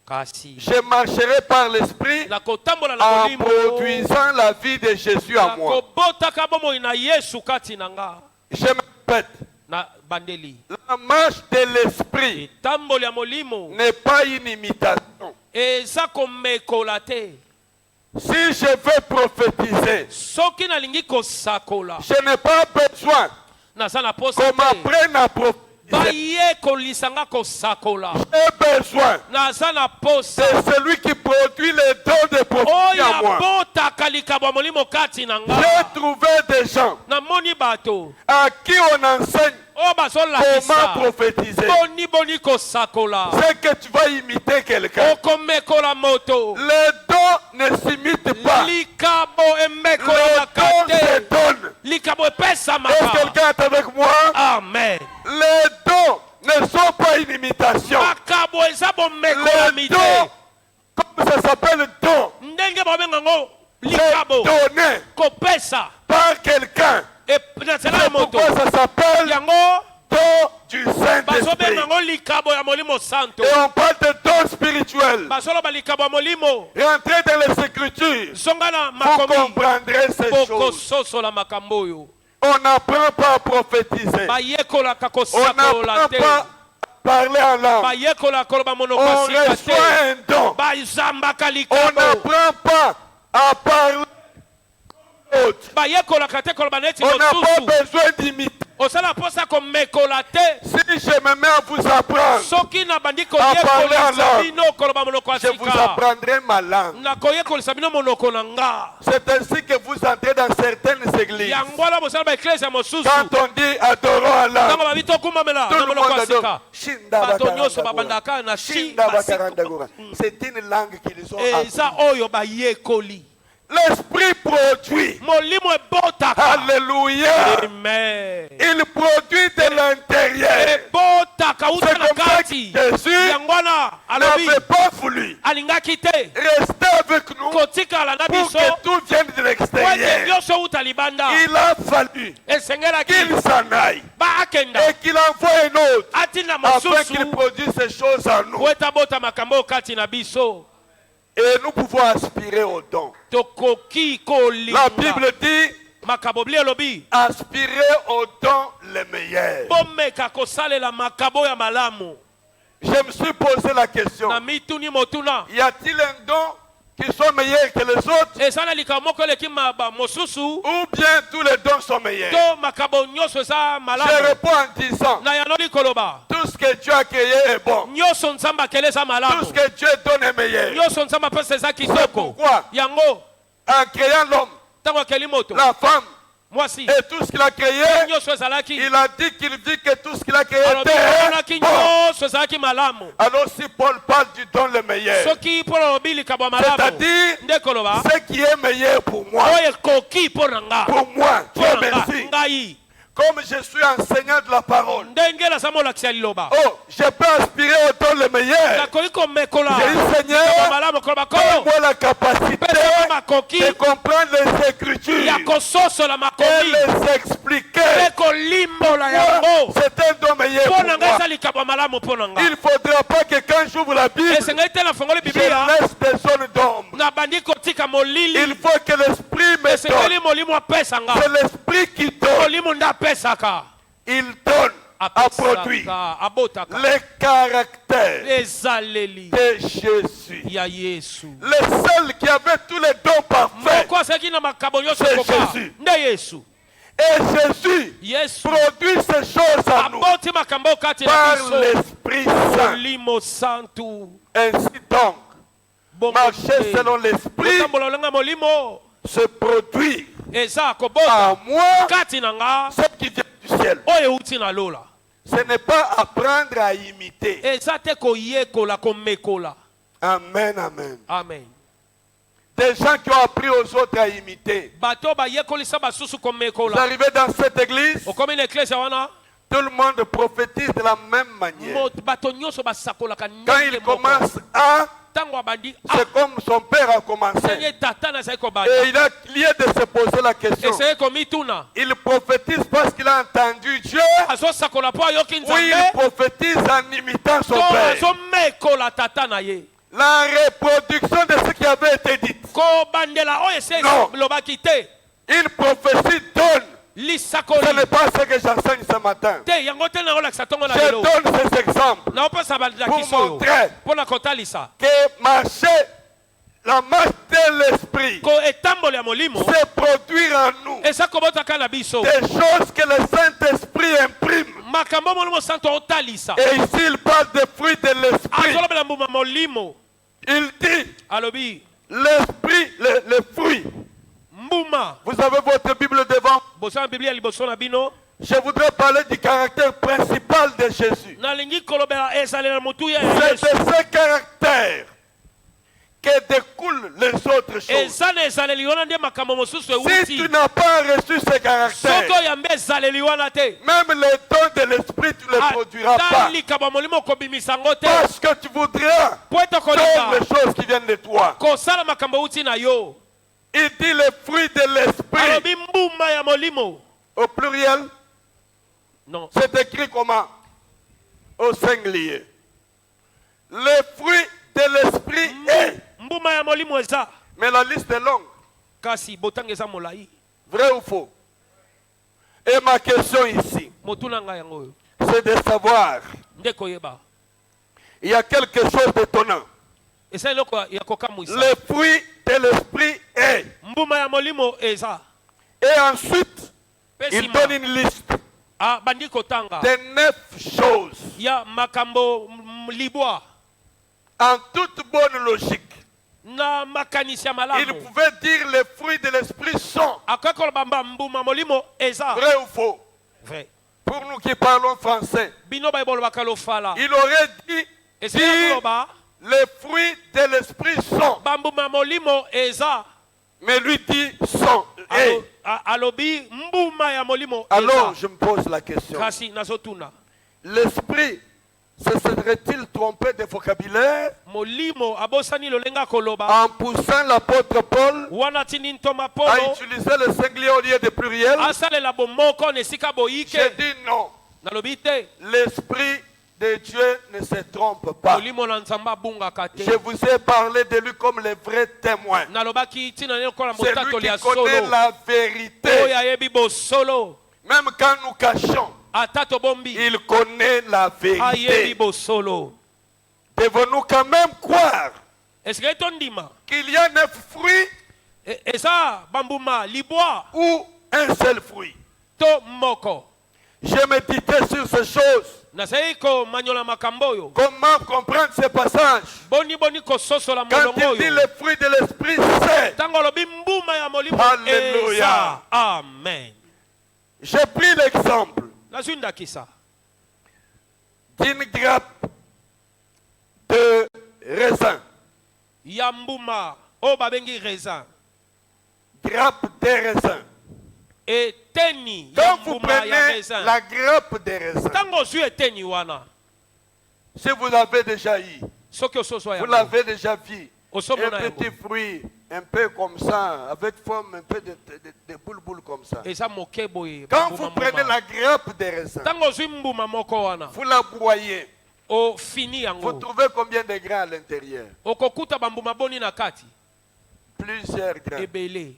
Kasi. je marcherai par l'esprit Nakotambola na en molimo. produisant la vie de Jésus à moi. Nakobotaka bomoi na Yesu kati na nga. Je me répète, Na bandeli. la marche de l'esprit Etamboli ya molimo. n'est pas une imitation. Eza komekola te. Si je veux prophétiser, Soki nalingi kosakola. je n'ai pas besoin Naza na posa qu'on te. m'apprenne à prophétiser. Baye kolisanga kosakola. J'ai besoin Naza na posa. de celui qui produit les dons de prophétie à Oya moi. botaka likabo ya molimo kati na nga. J'ai trouvé des gens Namoni bato. à qui on enseigne Oyo bazolakisa. comment prophétiser. Boni kosakola. C'est que tu vas imiter quelqu'un. Okomekola moto. Les dons ne s'imitent pas. Likabo Les emekola dons se kate. donnent. Likabo Est-ce que epesamaka. quelqu'un est avec moi? Amen. Les dons ne sont pas une imitation. Makabo eza bomekola Les mite. dons, comme ça s'appelle don, Ndenge babenga ngo c'est likabo. donné Kopesa. par quelqu'un. Na nzela ya C'est moto. pourquoi ça s'appelle Yango don du Saint-Esprit. bazobenga ngo likabo ya molimo santo. Et on parle de don spirituel. Bazoloba likabo ya molimo. Rentrez dans les Écritures. Songa na Vous makomi. comprendrez ces choses. Bokososola makambo oyo. On n'apprend pas à prophétiser. Bayekolaka On kosakola n'apprend te. pas à parler en langue. bayekola koloba monoko On ya sika reçoit te un don. bazambaka On likabo n'apprend pas à parler l'autre. bayekolaka te koloba neti On n'a pas mosusu besoin d'imiter. osala mposa komekola te Si je me mets à vous apprendre, soki nabandi parler en koyekolisa langue. bino koloba monoko ya je vous sika apprendrai ma langue. nakoyekolisa bino monoko na nga C'est ainsi que vous entrez dans certaines églises. yango wana bosala baeklese ya mosusu Quand on dit adorons en ntango langue, babi tokumbamela tout na le monoko monde ya adore. sika Shinda bato nyonso bakarandagora. babandaka na shi Shinda bakarandagora. C'est une langue qu'ils ont appris. eza oyo bayekoli L'esprit produit. molimo ebotaka Alléluia. amen Il produit de l'intérieur. ebotaka uta C'est na comme ça que kati Jésus yango wana alobi n'avait pas voulu alingaki te rester avec nous kotikala na pour biso que tout vienne de po ete l'extérieur. nyonso uta libanda Il a fallu esengelaki qu'il s'en aille baakenda et qu'il envoie un autre atina afin mosusu qu'il produise ces choses en nous. po ete abota makambo oyo kati na biso Et nous pouvons aspirer au don. tokoki La kolinga Bible dit makabo bili elobi aspirer au don le meilleur. bomeka kosalela makabo ya malamu Je me suis posé la question. na mituni motuna Y a-t-il un don qui sont meilleurs que les autres eza na likambo moko eleki mosusu ou bien tous les dons sont meilleurs? to makabo nyonso eza Je malamu réponds en disant na yanoli koloba tout ce que Dieu a créé est bon. nyonso nzambe akele eza Tout malamu ce que Dieu donne est meilleur. nyonso nzambe apesa eza C'est kitoko pourquoi yango en créant l'homme, ntango akeli moto la femme mwasi et tout ce qu'il a créé, nyonso ezalaki il a dit qu'il dit que tout ce qu'il a créé alobi amonaki était bon. nyonso ezalaki malamu Alors si Paul parle du don le meilleur, soki mpo na lobi likabo ya malamu c'est-à-dire nde koloba ce qui est meilleur pour moi, oyo ekoki mpo na nga pour moi, Dieu mpo na nga merci. ngai Comme je suis enseignant de la parole, ndenge naza molakisi ya liloba oh, je peux aspirer au don le meilleur. nakoki komekola J'ai dit, likabo Seigneur, malamu koloba koyo donne-moi la capacité pesa makoki de comprendre les Écritures ya kososola et makomi les expliquer. mpe kolimbola Moi, yango c'est un don meilleur mpo pour na ngai moi. eza likabo ya malamu mpo na nga Il ne faudra pas que quand j'ouvre la Bible, esengeli te nafongoli je biblia laisse des zones d'ombre. nabandi kotika molili Il faut que l'Esprit me esengeli donne. molimo apesa nga C'est l'Esprit qui donne. molimo nde apesaka Il donne à produire apesaka abotaka les caractères ezaleli de Jésus. ya yesu Le seul qui avait tous les dons parfaits. moko azalaki na makabo nyonso C'est ekoka Jésus. nde yesu Et Jésus yesu produit ces choses en nous aboti makambo kati na par biso l'Esprit Saint. molimo santu Ainsi donc, marcher selon l'Esprit, kotambola olenga molimo se produit eza kobota en moi kati na nga ce qui vient du ciel. oyo euti na lola Ce n'est pas apprendre à imiter. eza te koyekola komekola Amen, amen. amen Des gens qui ont appris aux autres à imiter. bato bayekolisa basusu Vous komekola arrivez dans cette église, okomi na eklese wana tout le monde prophétise de la même manière. bato nyonso basakolaka Quand ndenge il moko commence à, ntango abandi c'est comme son père a commencé. senye tata nazali kobanda Et il a lieu de se poser la question. eseye komituna Il prophétise parce qu'il a entendu Dieu, azosakola mpo ayoki ou il nzambe prophétise en imitant son to père. azomekola tata na ye La reproduction de ce qui avait été dit. kobandela oyo ese Non. lobaki te Une prophétie donne. Ce lisakoli n'est pas ce que j'enseigne ce matin. te yango te naolakisa ntongo na Je lelo donne ces exemples naopesa balakiso pour oyo montrer mpo na kotalisa que marcher, la marche de l'esprit, ko etambolo ya molimo c'est produire en nous eza kobotaka na biso des choses que le Saint-Esprit imprime. makambo molimo santo otalisa Et ici, il parle des fruits de l'esprit. azolobela mbuma molimo Il dit alobi l'esprit, les fruits. mbuma Vous avez votre Bible devant. bosana biblia liboso na bino Je voudrais parler du caractère principal de Jésus. nalingi kolobela ezalela motuya ya C'est yesu de ce caractère que découlent les autres choses. eza na ezaleli wana nde makambo mosusu Si euti tu n'as pas reçu ce soki caractère, oyambe ezaleli wana te même les dons de l'esprit, tu ne les produiras ata pas. likambo ya molimo okobimisa yango te Parce que tu voudras po ete faire kolinga les choses qui viennent de toi. kosala makambo euti na yo Il dit les fruits de l'esprit. alobi mbuma ya molimo Au pluriel, non c'est écrit comment? Au singulier. Les fruits de l'esprit est. mbuma ya molimo eza Mais la liste est longue. kasi botanga eza molai Vrai ou faux? Et ma question ici, motuna ngai yango oyo c'est de savoir nde koyeba. Il y a quelque chose d'étonnant. Eza eloko ya kokamwisa. Le fruit de l'esprit est. Mbuma ya molimo eza. Et ensuite, il Pesima. donne une liste Ah, bandi kotanga. de 9 choses. Ya makambo libwa. En toute bonne logique, Na makanisi ya il malamu. pouvait dire les fruits de l'esprit sont Akokola bamba mbuma molimo eza. vrai ou faux. Vrai. Pour nous qui parlons français, Bino baibolo bakalo fala. il aurait dit Eza dire loba. les fruits de l'esprit sont. Bambuma molimo eza. Mais lui dit sont. Et Alobi mbuma ya molimo alors eza. je me pose la question. Kasi nazotuna. L'esprit se serait-il trompé de vocabulaire Molimo abosani lolenga koloba. en poussant l'apôtre Paul Wana tini ntoma à polo. utiliser le singulier au lieu de pluriel? Asalela bomoko nesika J'ai boyike. dit non. Nalobi te. L'esprit de Dieu ne se trompe pas. Molimo na nzamba bunga kate. Je vous ai parlé de lui comme le vrai témoin. Nalobaki tina ne kola C'est motato lui ya qui connaît solo. la vérité. Oya yebi bo solo. Même quand nous cachons, Atato bombi. il connaît la Ayebi vérité. bo solo. Devons-nous quand même croire Est-ce que tondima? qu'il y a 9 fruits Eza bambuma libwa ou un seul fruit? to moko. J'ai médité sur ces choses. Nasai ko manyola makamboyo. Comment comprendre ces passages? Boni boni ko soso la Quand il dit molongoyo. les fruits de l'esprit, c'est. Tango lobi mbuma ya molimo Alléluia. eza. Amen. J'ai pris l'exemple Nazunda kisa. d'une grappe de raisin. Ya mbuma o babengi raisin. Grappe de raisin. Et teni ya Quand vous mbuma ya prenez raisin. la grappe de raisin, Tango su eteni wana. si vous avez déjà eu, Soki ososo ya. vous l'avez déjà vu, Osomona un yango. petit fruit un peu comme ça, avec forme un peu de boule comme ça. Eza moke boye. Quand bambuma vous prenez mbuma. la grappe de raisin, Tango zwi mbuma moko wana. vous la broyez, O fini vous yango. trouvez combien de grains à l'intérieur? Okokuta bambuma boni na kati. Plusieurs grains. Ebele.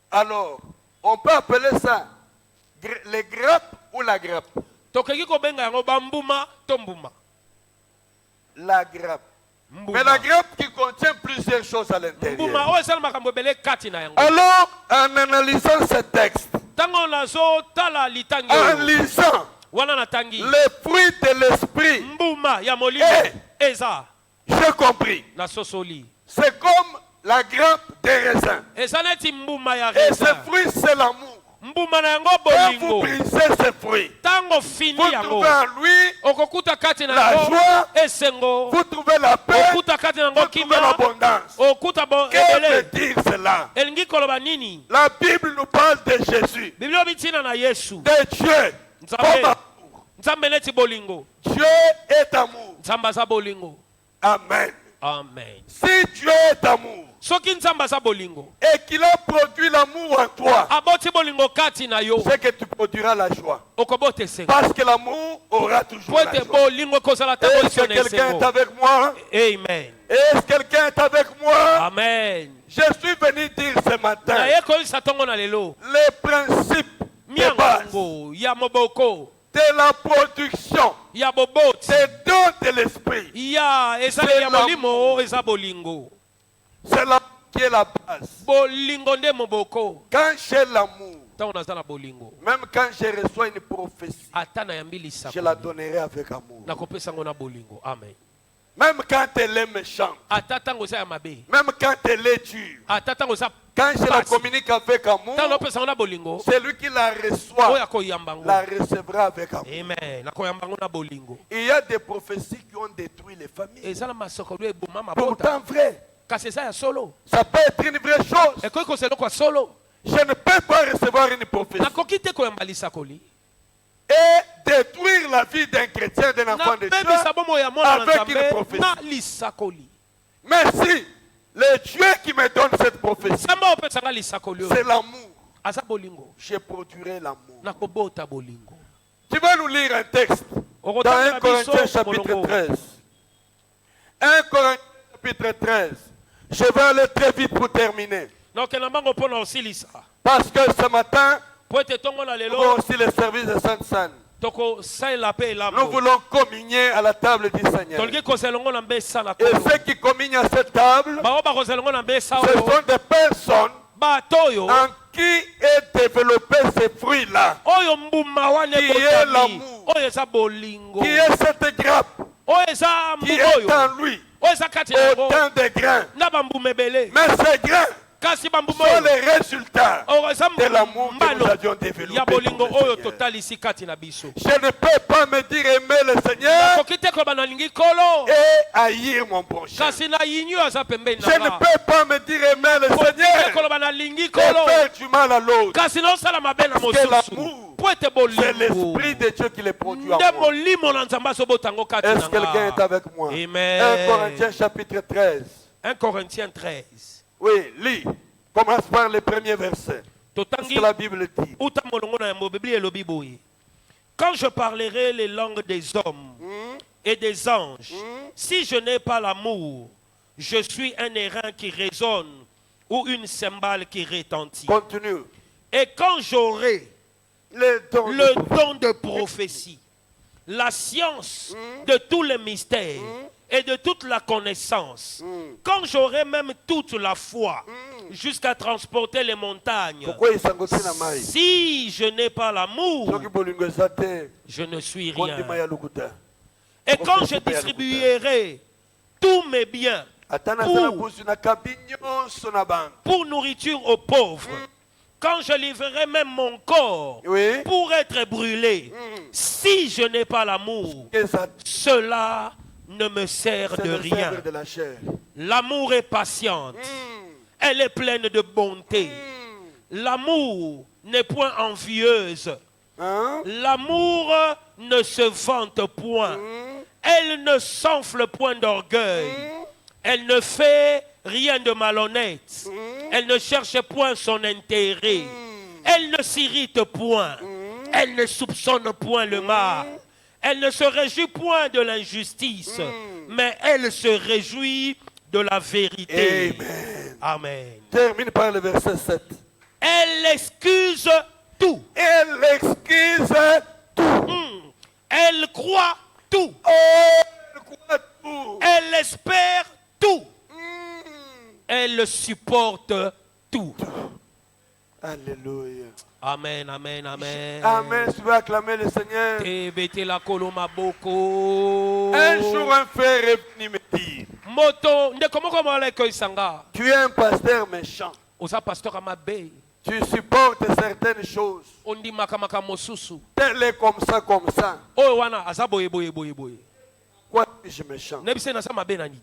Alors, on peut appeler ça les grappes ou la grappe? Tokoki kobenga yango bambuma to mbuma. La grappe. Mbuma. Mais la grappe qui contient plusieurs choses à l'intérieur. Mbuma o esala makambo ebele kati na yango. Alors, en analysant ce texte, Tango nazo tala litangi. en lisant Wana natangi. les fruits de l'esprit, Mbuma ya molimo eza j'ai compris. na sosoli. C'est comme la grappe des raisins. Eza neti mbuma ya Et ce raisin. fruit, c'est l'amour. Mbuma na yango Quand vous bolingo. brisez ce fruit, Tango fini vous yango. trouvez en lui Okokuta kati na la yango joie, esengo. vous trouvez la paix, Okuta kati na yango vous trouvez kimia. l'abondance. Okuta bo Que veut ebele. dire cela? Elingi koloba nini? La Bible nous parle de Jésus, Biblia bitina na Yesu. de Dieu. Comme amour. Nzambe neti bolingo. Dieu est amour. Nzambe aza bolingo. Amen. Amen. Si Dieu est amour Soki nzambe aza bolingo. et qu'il a produit l'amour en toi, Aboti bolingo kati na yo. c'est que tu produiras la joie. Okobote sengo. Parce que l'amour aura toujours la Poete joie. bolingo kozala ta Est-ce que position quelqu'un est sengo. avec moi? Amen. Est-ce que quelqu'un est avec moi? Amen. Je suis venu dire ce matin Na ye koyisa tongo na lelo. les principes de base Miango ya moboko. de la production Ya boboti. des dons de l'esprit. Ya eza C'est ya molimo eza bolingo. C'est là qui est la base. Bolingo nde moboko. Quand j'ai l'amour, Tango naza na bolingo. même quand je reçois une prophétie, Ata na yambilisa. je la donnerai avec amour. Nakopesa ngo na bolingo. Amen. Même quand elle est méchante, Ata tango za ya mabe. même quand elle est dure, Ata tango za quand je la Parti. communique avec amour, tango opesa ngo na bolingo. celui qui la reçoit Oya koyamba ngo. la recevra avec amour. Amen. Nakoyamba ngo na bolingo. Il y a des prophéties qui ont détruit les familles. Eza na masokolo eboma mabota. Pourtant vrai, Kasi eza ya solo. ça peut être une vraie chose. Ekoki kozela kwa solo. Je ne peux pas recevoir une prophétie Nakoki te koyamba lisakoli. et détruire la vie d'un chrétien, d'un enfant de Nabebisa Dieu bomo ya mwana na avec une Nzambe prophétie. na lisakoli. Mais si le Dieu qui me donne cette prophétie, Nzambe opesa nga lisakoli oyo. c'est l'amour, Aza bolingo. je produirai l'amour. Nakobota bolingo. Tu vas nous lire un texte dans 1 Corinthiens chapitre 13. 1 Corinthiens chapitre 13. Je vais aller très vite pour terminer. Donc na bango pona osilisa. Parce que ce matin, Po ete tongo na nous lelo. avons aussi le service de Sainte Sanne. toko saela pe Nous lambo voulons communier à la table du Seigneur. tolgi kozelongo na mbesa na Et kolo ceux qui communient à cette table, bao bakozelongo na mbesa ce oyo sont des personnes bato oyo en qui est développé ces fruits-là. oyo mbuma wana Qui est ekotami l'amour. oyo eza bolingo Qui est cette grappe oyo eza qui mbuma est oyo en lui, oyo eza kati na yango autant de grains. na bambuma ebele Mais ces grains kasi bambuma sont oyo les résultats oyo eza de l'amour que nous mbano avions développé. ya bolingo pour le oyo Seigneur. totalisi kati na biso Je ne peux pas me dire aimer le Seigneur nakoki te koloba nalingi kolo et haïr mon prochain. kasi na yini oyo aza pembeni Je ne na peux pas me dire aimer le te Seigneur koloba nalingi et kolo faire du mal à l'autre. kasi naosala mabe na Parce que mosusu l'amour, po ete c'est bolingo l'Esprit de Dieu qui les produit en nde moi. molimo na nzambe azobota yango kati Est-ce na que quelqu'un est nga avec moi? Amen. 1 Corinthiens chapitre 13. 1 Corinthiens 13 Oui, lis. Commence par le premier verset. Qu'est-ce totangi que la Bible dit? uta molongo na yango biblia elobi boye quand je parlerai les langues des hommes et des anges si je n'ai pas l'amour je suis un airain qui résonne ou une cymbale qui retentit Continue. et quand j'aurai Le don de le don de prophétie, la science de tous les mystères et de toute la connaissance, quand j'aurai même toute la foi jusqu'à transporter les montagnes, Pourquoi il s'engotit la maille? si je n'ai pas l'amour, Soki bolingo eza te, je ne suis rien. kondima ya lokuta. Et quand je distribuerai tous mes biens Ata nazala busu na kabi nyonso na bango. pour nourriture aux pauvres, quand je livrerai même mon corps Oui. pour être brûlé, si je n'ai pas l'amour, Que ça cela ne me sert c'est de le rien. sèvre de la chair. L'amour est patiente, elle est pleine de bonté. L'amour n'est point envieuse, Hein? l'amour ne se vante point, elle ne s'enfle point d'orgueil, elle ne fait rien de malhonnête, elle ne cherche point son intérêt, elle ne s'irrite point, elle ne soupçonne point le mal, elle ne se réjouit point de l'injustice, mais elle se réjouit de la vérité. Amen. Amen. Termine par le verset 7. Elle excuse tout. Elle excuse tout. Elle croit tout. Elle croit tout. Elle espère tout. Elle supporte tout. Alléluia. Amen, amen, amen. Amen. Tu veux acclamer le Seigneur. Tebete la koloma boko. Un jour, un frère est venu me dire, Moto, nde komoko moleko isanga. tu es un pasteur méchant. Oza pasteur amabe. Tu supportes certaines choses. Ondi makamaka mosusu. Tel est comme ça, comme ça. Oyo wana aza boye boye boye boye. Quoi suis-je méchant? Nebise na sa mabe nani.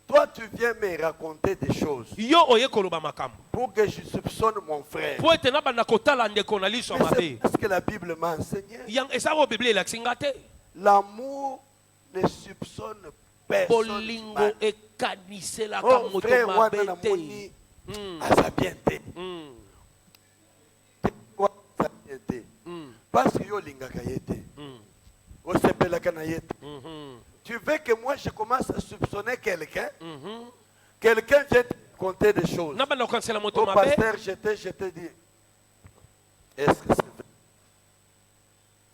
Toi, tu viens me raconter des choses Yo oye koloba makambo. pour que je soupçonne mon frère. Po ete na banda kotala ndeko na liso Mais c'est mabe. parce que la Bible m'a enseigné. Yang esa ko Biblia elaksinga te. L'amour ne soupçonne personne. du Bolingo mal. ekaniselaka Oh, moto frère, wana mabe na te. moni, aza bien te. Aza bien te. Parce que yo lingaka ye te. Osepelaka na ye te. Tu veux que moi je commence à soupçonner quelqu'un? Quelqu'un vient te conter des choses. Na banda kokanisela moto Oh mabe. pasteur, je te dis, est-ce que c'est vrai?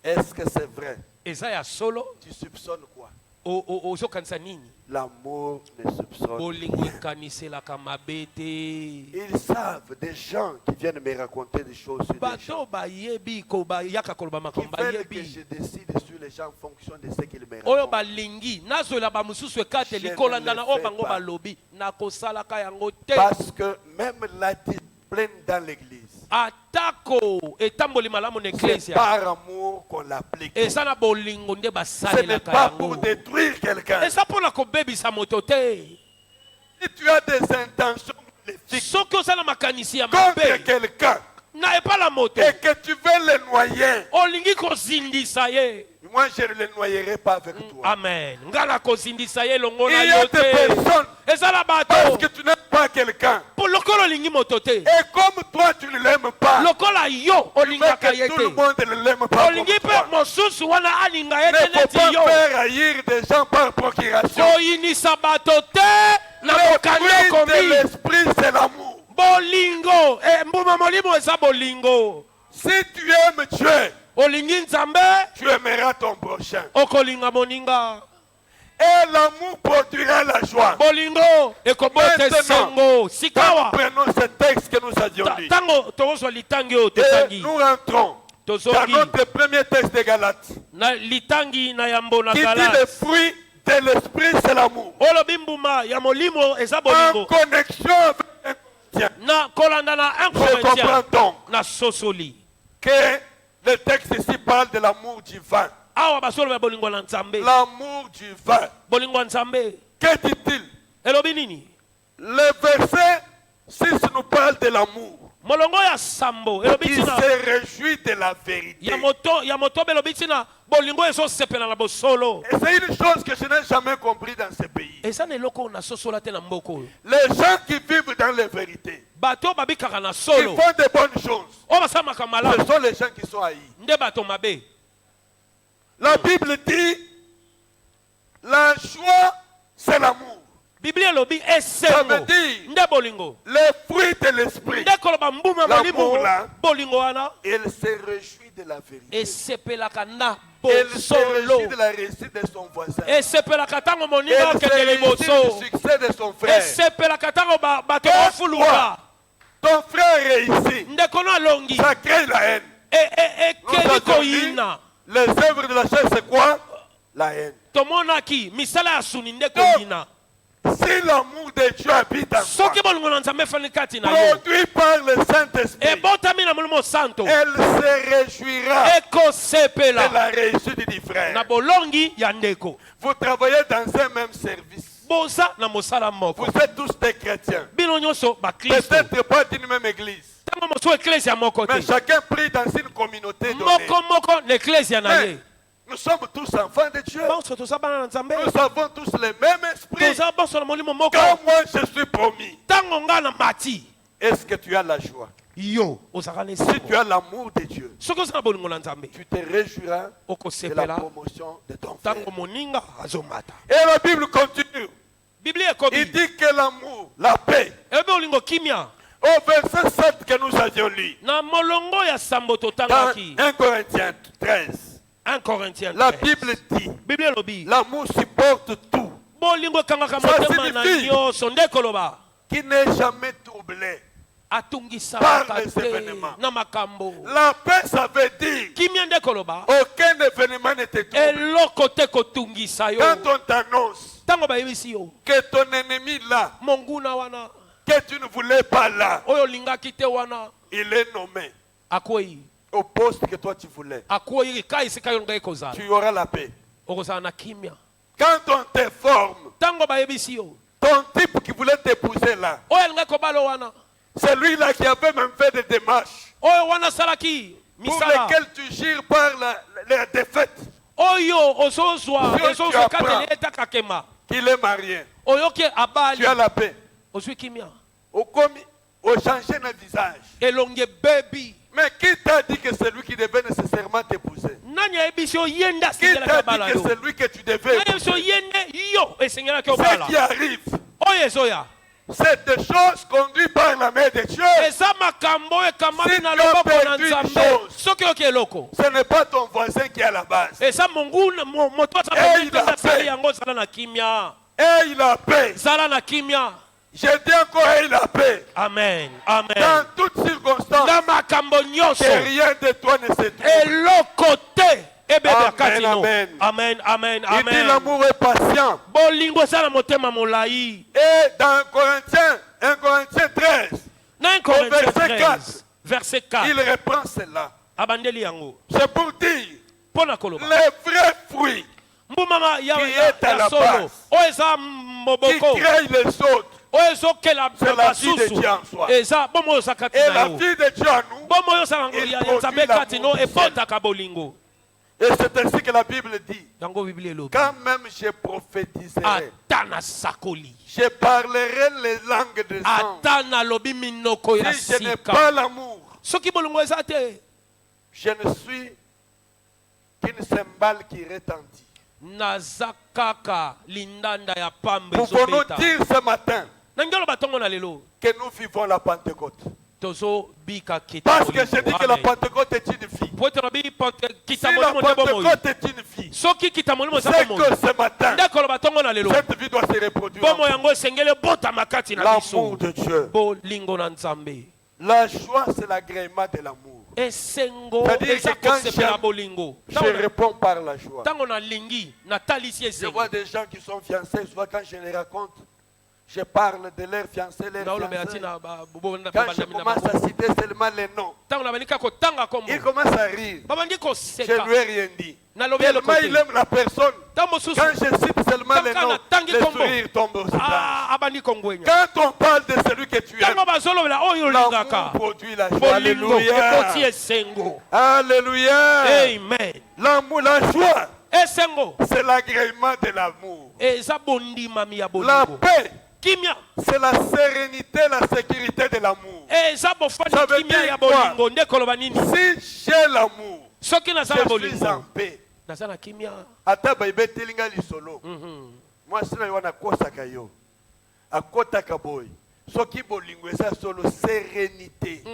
Est-ce que c'est vrai? Eza ya solo. Tu soupçonnes quoi? Ozokanisa nini? L'amour ne soupçonne Bolingo rien. ekaniselaka mabe te. Ils savent, des gens qui viennent me raconter des choses sur les gens, Bato bayebi ko bayaka koloba qui makambo veulent que bayebi. je décide sur les gens en fonction de ce qu'ils me Oyo racontent. balingi nazoela bamosusu ekate Je ne likolandana le oyo fais bango pas. balobi nakosalaka yango te. Parce que même la discipline dans l'église, Atako etamboli malamu na c'est ecclesia. par amour qu'on l'applique. Eza na bolingo nde Ce n'est basalelaka pas pour yango. détruire quelqu'un. Eza mpona kobebisa moto te. Si tu as des intentions maléfiques Soki oza na makanisi ya contre mabe quelqu'un na epala moto et que tu veux le noyer, olingi kozindisa ye. moi je ne le noyerai pas avec toi. Amen. Nga na kozindisa ye longo Il na y a yo des personnes, te. Eza na parce bato que tu n'aimes pas quelqu'un, po lokola olingi moto te. et comme toi tu ne l'aimes pas, Lokola yo tu veux olingaka ye que tout le te. monde ne l'aime pas comme Olingi mpe toi. mosusu wana alinga ye Il ne te faut neti pas yo. faire haïr des gens par procuration. Koyinisa bato te na Le mokano fruit de komi. l'esprit, c'est l'amour. Bolingo. Mbuma molimo eza bolingo. Si tu aimes Dieu, olingi nzambe tu aimeras ton prochain. okolinga moninga. Et l'amour produira la joie. Bolingo ekobota esengo. Quand Sikawa nous prenons ce texte que nous avions lu, tango tozozwa litangi oyo et totangi nous rentrons dans tozongi notre premier texte de Galates, na litangi na yambo na qui dit le Galate. fruit de l'esprit, c'est l'amour. Olobi mbuma ya molimo eza En bolingo connexion avec un chrétien. na kolanda na un Je comprends Corinthiens donc na sosoli. que le texte ici parle de l'amour du vin. Awa basolo ya bolingo na nzambe. L'amour du vin. Bolingo ya nzambe. Que dit-il? Elobi nini? Le verset 6 nous parle de l'amour Molongo ya sambo elobi qui tina se réjouit de la vérité. ya moto elobi tina bolingo ezo sepela na bosolo. Et c'est une chose que je n'ai jamais compris dans ce pays. Eza na eloko na sosola te na mboko. Les gens qui vivent dans la vérité, Bato babikaka na qui solo. font de bonnes choses, O basamaka ce malamu. sont les gens qui sont haïs. Nde bato mabe. La Bible dit, la joie, c'est l'amour. Biblia elobi Ça esengo. veut dire, Nde bolingo. les fruits de l'esprit, Nde koloba mbuma molimo. L'amour, là. Bolingo wana il se réjouit de la vérité. esepelaka na Il se réjouit bosolo. de la réussite de son voisin. esepelaka ntango Il moninga se okende réjouit liboso. du succès de son frère. esepelaka ntango bato Que bafuluka. Ton frère réussit, Ndeko no alongi. ça crée la haine. Nous ekeli avons dit, koyina. les œuvres de la chair, c'est quoi? La haine. tomonaki misala ya suni nde Donc, koyina. si l'amour de Dieu habite en toi, soki bolingo na nzambe efani kati na yo produit par le Saint-Esprit, ebotami na molimo santo elle se réjouira de ekosepela la réussite du na frère. bolongi ya ndeko. Vous travaillez dans un même service. boza na mosala moko. Vous êtes tous des chrétiens. bino nyonso bakristo Peut-être pas d'une même église. ntango mosusu eklesia moko Mais te. chacun prie dans une communauté donnée. moko na eklesia na Mais ye. nous sommes tous enfants de Dieu. bonso toza bana na nzambe. Nous avons tous le même esprit. toza bonso na molimo moko. Quand moi je suis promis, ntango nga na mati est-ce que tu as la joie? yo ozalaka na Si tu esengo. as l'amour de Dieu, soki oza na bolingo na nzambe tu te réjouiras de la okosepela promotion de ton frère. ntango moninga azomata. Et la Bible continue. biblia Il ekobi dit que l'amour, la paix, elobi olingo kimia au verset 7 que nous avions lu, na molongo ya sambo dans totangaki 1 Corinthiens 13, 1 Corinthiens la 13. Bible dit, biblia elobi l'amour supporte tout, bolingo ekangaka Ça motema na signifie- nyonso nde koloba qui n'est jamais troublé. atungisaka Par les te événements. na makambo. La paix, ça veut dire, kimia nde koloba aucun événement ne te trouble. eloko te kotungisa yo. Quand on t'annonce ntango bayebisi yo que ton ennemi là, monguna wana que tu ne voulais pas là, oyo olingaki te wana il est nommé akwei au poste que toi tu voulais. akwei ka esika yo ngai kozala Tu auras la paix. okozala na kimia. Quand on te forme, ntango bayebisi yo ton type qui voulait t'épouser là, oyo alingai kobala wana celui-là qui avait même fait des démarches oyo wana asalaki pour misala lesquelles tu gires par la défaite, oyo ozozwa Si tu ezozwa apprends. kateli etaka kema qu'il est marié, oyoki abali tu as la paix. ozwi kimia Au changer le visage. elongi ebebi. Mais qui t'a dit que c'est lui qui devait nécessairement t'épouser? nani ayebisi yo ye nde Qui asengelaki t'a abala dit que yo c'est lui que tu devais nani ayebisi yo épouser? ye nde yo esengelaki Ce obala qui arrive, oyo ezoya c'est des choses conduites par la main de Dieu. eza makambo oyo ekamami Si na tu as loboko na perdu une nzambe chose, soki oyoki eloko Ce n'est pas ton voisin qui est à la base. eza monguna moto Eh, il a asali paix. yango zala na kimia Et il a paix. zala na kimia. Je dis encore, et il a paix. amen Dans amen toutes circonstances, na makambo nyonso que rien de toi ne se trouve. eloko te ebeba Amen, kati no. amen. amen amen Il dit amen l'amour est patient. bolingo eza na motema molai. Et dans Corinthiens, 1 Corinthiens 13, na 1 Corinthiens verset 13 verset 4 il reprend cela. abandeli yango C'est pour dire mpo na koloba les vrais fruits mbumanga Qui est à la ya solo base. oyo eza qui moboko créent les autres. oyo ezokela C'est la vie de basusu Dieu en soi. eza bomoi oza kati Et na la yo vie de Dieu en nous. bomoi oyo ozala Il ya produit nzambe kati no l'amour du ciel. ebotaka bolingo. Et c'est ainsi que la Bible dit. yango biblia elobi Quand même je prophétiserai, ata na sakoli je parlerai les langues des anges. ata nalobi minoko ya Si je n'ai sika pas l'amour, soki bolingo eza te je ne suis qu'une cymbale qui retentit. naza kaka lindanda ya pambe Pouvons-nous ezobeta. dire ce matin nangi oloba ntongo na lelo que nous vivons la Pentecôte? tozo bika kita Parce que bolingo. je dis que la Amen. Pentecôte est une fille. Po ete lobi kita Si la molimo nde bomoi. Pentecôte est une fille, Soki kita molimo eza c'est bomoi. que ce matin, Nde koloba ntongo na lelo. cette vie doit se reproduire. Bomo yango esengeli ebotama kati na L'amour biso. de Dieu. Bolingo na Nzambe. La joie, c'est l'agrément de l'amour. Esengo C'est-à-dire eza que quand kosepela j'aime, bolingo. Je réponds par la joie. Ntango nalingi natalisi Je esengo. vois des gens qui sont fiancés, souvent quand je les raconte, je parle de leurs fiancés, leurs naolobela fiancés. ntina Quand je commence à citer seulement les noms, ntango nabandika kotanga kombo il commence à rire. babandi Je koseka ne lui ai rien dit. nalobi Tellement eloko il te. aime la personne. Ntango mosusu Quand je cite seulement les Quand noms, Tangi le Kombo. sourire tombe au visage. abandi kongwenya. Quand on parle de celui que tu aimes, Ntango bazolobela oyo olingaka l'amour produit la joie. bolingo ekoti Alléluia. esengo. Alléluia. Amen. L'amour, la joie, Esengo c'est l'agrément de l'amour. eza bondimami ya La bolingo. paix, Kimia c'est la sérénité, la sécurité de l'amour. eza bofani Ça veut kimia dire ya quoi? bolingo nde koloba nini. Si j'ai l'amour, Soki naza na je suis en bolingo paix. naza na kimia. Ata bayibetelinga lisolo. Moi sina yo nakosaka yo. Akotaka boy. Soki bolingo eza solo sérénité,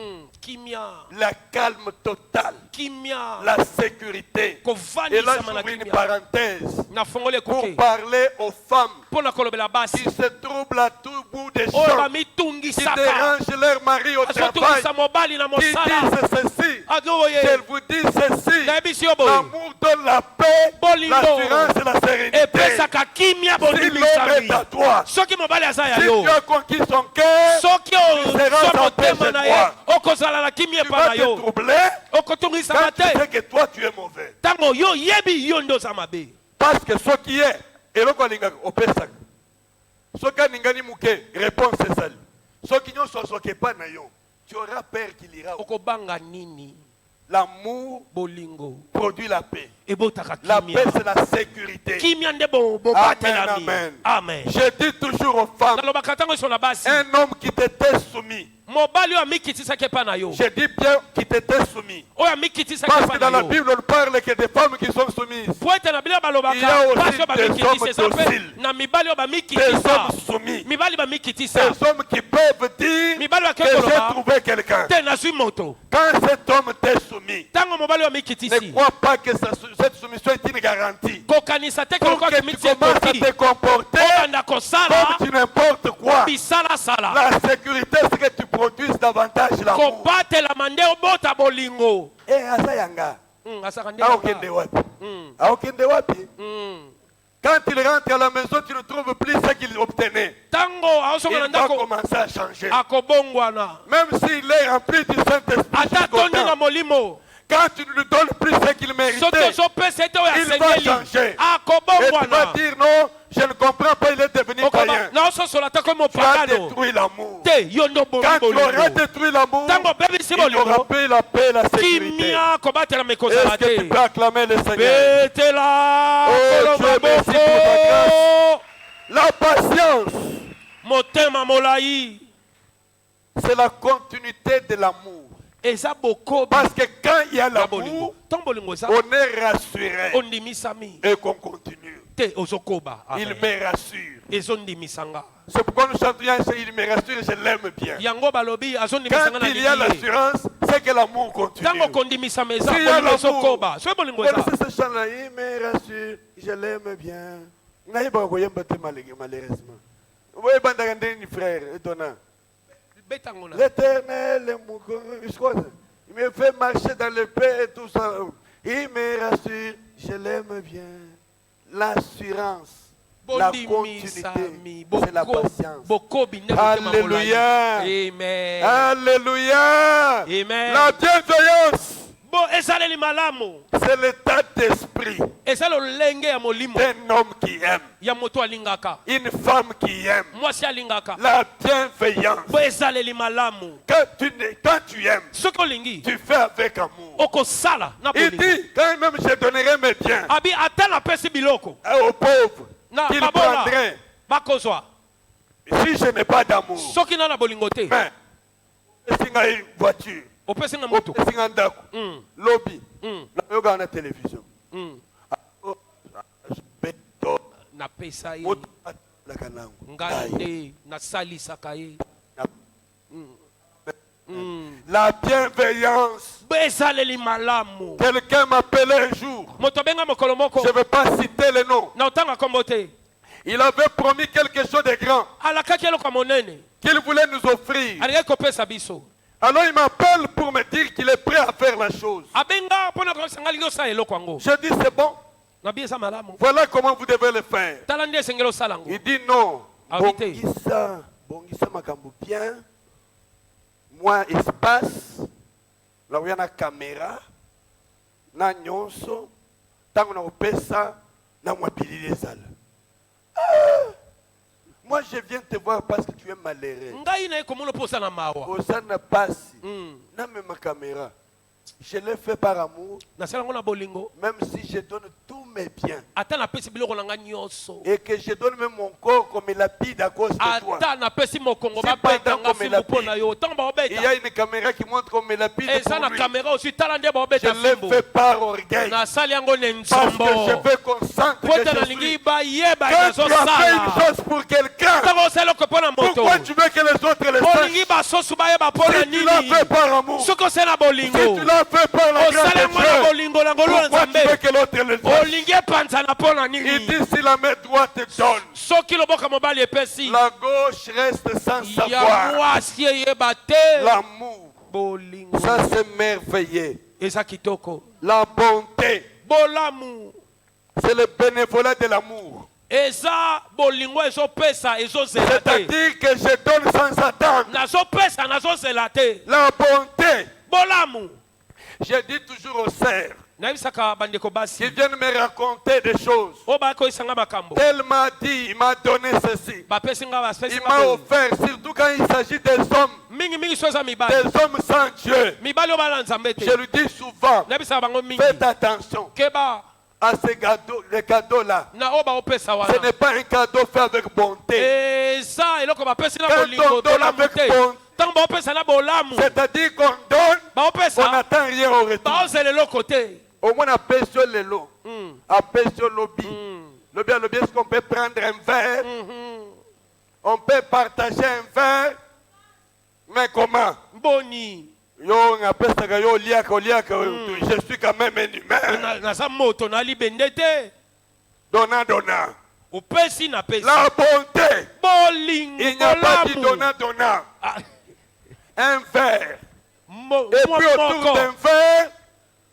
Kimia la calme totale, kimia la sécurité. Et là, kovanisama na j'ouvre une kimia. parenthèse Nafongoli pour ekuke parler aux femmes mpo na kolobela basi qui se troublent à tout bout des oyo champs, qui bamitungisaka dérangent leur mari au travail, azotungisa mobali na qui mosala disent ceci. azoye Je vous dis ceci. nayebisi yo boye L'amour donne la paix, Bolingo. l'assurance et la sérénité. epesaka kimia Si l'homme bondimisami est à toi, soki mobali aza ya si yo tu as conquis son cœur, soki seras ozwa en paix motema chez na ye toi. okozala na kimia tu epa vas na te yo troubler okotungisama quand tu te sais que toi tu es mauvais. ntango yo yebi yo nde oza mabe. Parce que ce qui est, eloko alingaka opesaka. Soki aningani muke, réponse ezali. Soki nyonso azoke pa na yo, tu auras peur qu'il ira. okobanga nini. L'amour Bolingo produit la paix. ebotaka La kimia paix c'est la sécurité. kimia nde Amen, bobatelami. amen. Amen. Je dis toujours aux femmes, nalobaka ntango eso na basi un homme qui t'était soumis, mobali oyo amikitisaki epa na yo je dis bien qui t'était soumis. oyo amikitisaki Parce que epa dans na la yo Bible, on parle que des femmes qui sont soumises. po ete na bino Il y a balobaka aussi basi oyo des bamikitisa hommes eza mpe dociles. na mibali oyo Des bamikitisa hommes soumis. mibali bamikitisa Des hommes qui peuvent dire mibali que bake j'ai koloba trouvé quelqu'un. te nazwi moto. Quand cet homme t'est soumis, Ntango mobali oyo ne amikitisi crois pas que cette soumission est une garantie. kokanisa te Pour keloko que tu kimiti commences à ekoti te comporter obanda kosala comme tu n'importe quoi. bisalasala La sécurité, c'est que tu produises davantage l'amour. kobatelama nde obota bolingo. Eh, asa yanga. asaka nde Aokende yanga. wapi? Aokende wapi? Mm. Quand il rentre à la maison, tu ne trouves plus ce qu'il obtenait. ntango aosonga na Il va ndako commencer à changer. akobongwana Même s'il est rempli du Saint-Esprit, ata jusqu'au tondi na temps, molimo quand tu ne lui donnes plus ce qu'il soki méritait, ozopesa ete oyo il va asengeli changer. Et tu vas akobongwana dire non, je ne comprends pas, il est devenu païen. naososola te komi Tu as mopagano détruit l'amour. te yo nde obomi Quand tu auras bolingo. détruit l'amour, ntango obebisi il n'y aura bolingo plus la paix, la sécurité. kimia kobatelama ekozala Est-ce que tu te peux acclamer le Seigneur? betela Oh, kolo Dieu, merci pour ta maboko La patience, motema molai c'est la continuité de l'amour. eza bokobi Parce que quand il y a ya l'amour, bolingo ntango bolingo eza on est rassuré ondimisami et qu'on continue. te ozokoba. Il Amen. me rassure. ezondimisanga C'est pourquoi nous chantons, il me rassure, je l'aime bien. yango balobi Quand azondimisanga na il y a lilie l'assurance, c'est que l'amour continue. ntango kondimisama eza S'il y a bolingo l'amour, ezokoba soki bolingo vous eza connaissez ce chant-là, il me rassure, je l'aime bien. Naïba koyemba te malheureusement. Vous bandaka ndeni frère, étonnant. betango na L'Éternel est mon corps. Il me fait marcher dans le paix et tout ça. Il me rassure, je l'aime bien. L'assurance, la bondimisami continuité, c'est la patience. bokobi nde motema molai. Alléluia. Amen. Alléluia. Amen. La bienveillance, bo ezaleli malamu c'est l'état d'esprit eza lolenge ya molimo d'un homme qui aime, ya moto alingaka une femme qui aime. mwasi alingaka La bienveillance. bo ezaleli malamu Quand tu aimes, soki olingi tu fais avec amour. okosala na Il bolingo dit, quand même je donnerai mes biens abi ata napesi biloko aux pauvres, na qu'ils babola prendraient. bakozwa Si je n'ai pas d'amour, soki na na bolingo te mais si j'ai une voiture, opesi nga moto si j'ai un ndako, Mm, lobby, mm, nayoka na télévision. mm. Beto, napesa ye moto atalaka nango. ngai nde nasalisaka ye Na- Mm. La bienveillance. bezaleli malamu. Quelqu'un m'appelait un jour. Moto benga mokolo moko. Je ne vais pas citer le nom. Na otanga kombo te. Il avait promis quelque chose de grand Alakaki eloko monene. qu'il voulait nous offrir. Alingi kopesa biso. Alors il m'appelle pour me dire qu'il est prêt à faire la chose. Abenga pona ko sangali yosa eloko yango. Je dis c'est bon. Na biesa malamu. Voilà comment vous devez le faire. Tala ndiye sengelo salango. Il dit non. Ah, vite. Bongisa makambo bien. Moi espace. Là où il y a une caméra. Na nyonso. Tango na opesa na mwapili les Moi je viens te voir parce que tu es malheureux. Ngai na ekomono posa na mawa. Osana pasi. Na même ma caméra. Je l'ai fait par amour. Na salango na bolingo. Même si je donne tous mes biens. Ata na pesi biloko na nga nyonso. Et que je donne même mon corps comme lapide à cause de toi. Ata na pesi mokongo Si ba beta nga fimbo pona yo. Tango ba Il y obeta. a une caméra qui montre comme lapide Et ça pour na lui. caméra aussi tala ndiye ba Je obeta l'ai fimbo. fait par orgueil. Na sali yango ne Parce que nzombo. je veux qu'on sente que Pota na je lingi suis. ba yeba Quand nazo tu as fait une sala. chose pour quelqu'un, Tango sala ko pona moto. pourquoi tu veux que les autres le Olingi sachent? ba sosu ba yeba pona Si tu l'as nini. fait par amour, si Soko sala bolingo. tu l'as fait par la grâce Osala de mwana Dieu, bolingo na ngolo na pourquoi tu veux nzambe. que l'autre le sache? Olingi panza na pona Il nini. dit si la main droite te donne, Soki loboka mobali epesi. la gauche reste sans Ya savoir. mwasi yeba te. L'amour, Bolingo. ça c'est merveilleux. Eza kitoko. La bonté, Bolamu. c'est le bénévolat de l'amour. Eza bolingo ezopesa ezozela te. C'est-à-dire que je donne sans attendre. Nazopesa nazozela te. La bonté, Bolamu. je dis toujours aux sœurs Nayebisaka bandeko qui basi. viennent me raconter des choses. O bakoyisanga makambo. Elle m'a dit, il m'a donné ceci. Bapesi nga bapesi Il nga m'a bolingo. offert, surtout quand il s'agit des hommes Mingi so eza mibali. des hommes sans Dieu. Mibali oyo bana nzambe te. Je lui dis souvent, Nayebisaka bango mingi. faites attention Keba à ces cadeaux, les cadeaux-là. na oyo baopesa Ce wana. n'est pas un cadeau fait avec bonté. Eza eloko bapesi na Quand bolingo on donne bolamu avec te. bonté, Ntango baopesa na bolamu. c'est-à-dire qu'on donne, on Baopesa n'attend rien au retour. baozela eloko te. Au moins, on appelle sur le lot. Appelle sur le lobby. Le lobby, est-ce qu'on peut prendre un verre? On peut partager un verre. Mais comment? Boni. Yo, on appelle ça, yo, liak, je suis quand même un humain. Naza moto na libende te. Donnant, donnant. Opesi na pesi. La bonté. Bolingo Il n'y a pas dit bolamu. donnant, donnant. Ah, Un verre. mo- Et mwa puis autour moko. d'un verre,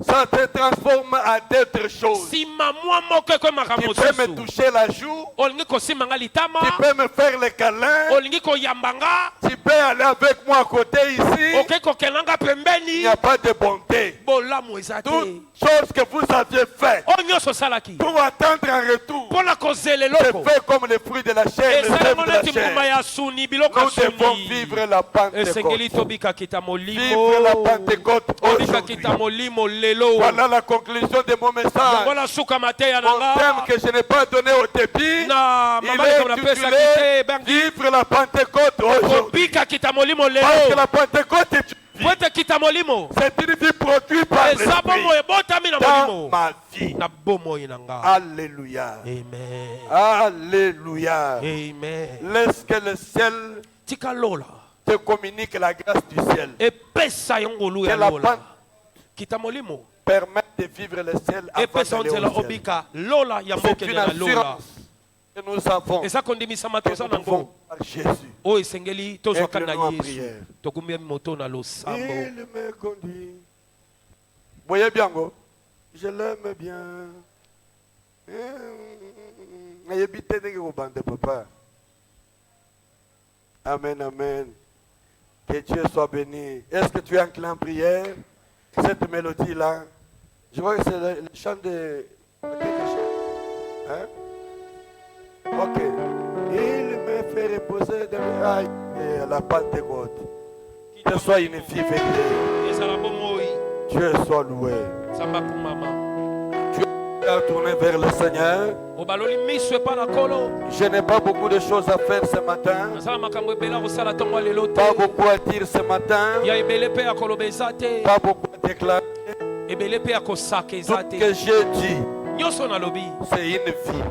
ça se transforme à d'autres choses. Sima mwa moko ekwemaka Tu peux me mosusu. toucher la joue. Olingi kosimanga litama. Tu peux me faire le câlin. Olingi koyambanga. Tu peux aller avec moi à côté ici. Oke kokelanga Il pembeni. n'y a pas de bonté. Bolamu eza te. Toutes choses que vous aviez fait Oyo nyonso osalaki. pour attendre un retour, Mpona kozela c'est eloko. fait comme les fruits de la chair, les Esalango œuvres de la neti mbuma chair. ya suni biloko ya Nous devons suni. vivre la Esengeli Pentecôte. tobika kita molimo. Vivre la Pentecôte Tobika aujourd'hui. kita molimo lelo. Voilà la conclusion de mon message. Voilà suka mateya Mon thème nanga. que je n'ai pas donné au début, Na il mama est ko na pesa intitulé kite bangi. Vivre la Pentecôte aujourd'hui. Tobika kita molimo Parce que lelo. la Pentecôte est une vie. Wete kita molimo. C'est une vie produite par Eza bomo l'Esprit ebotami na dans molimo. ma vie. Na bomo nanga. Alléluia. Amen. Alléluia. Amen. Laisse que le ciel Tika lola. te communique la grâce du ciel. Epesa yongolu Que ya la lola. Pentecôte Kita molimo. permette de vivre le ciel avant Epesa d'aller onzela au ciel. obika lola ya C'est mboke une na lola. assurance que nous avons. Eza kondimisama Que toza nous devons nango. par Jésus. Oyo esengeli tozwaka na Inclinons en Yesu. prière. Tokumia moto na losambo. Il me conduit. Voyez bien, go. Je l'aime bien. N'ayez-vous que vous bandez, papa. Amen, amen. Que Dieu soit béni. Est-ce que tu es inclin en prière? Cette mélodie-là, je vois que c'est le chant de quelque chose. Hein? Ok. Il me fait reposer dans mes rails et la Pentecôte. Que soit une fille véritable. Ezala bomoi. Dieu soit loué. Samba kumama. Tu as tourné vers le Seigneur. Obaloli miso epa na kolo. Je n'ai pas beaucoup de choses à faire ce matin. Nasala makambo ebele akosala ntongo ya lelo te. Pas beaucoup à dire ce matin. Ya ebele mpe ya koloba eza te. Pas beaucoup à déclarer. Ebele mpe ya kosaka Tout eza ce te. que j'ai dit, Nyonso nalobi c'est une vie.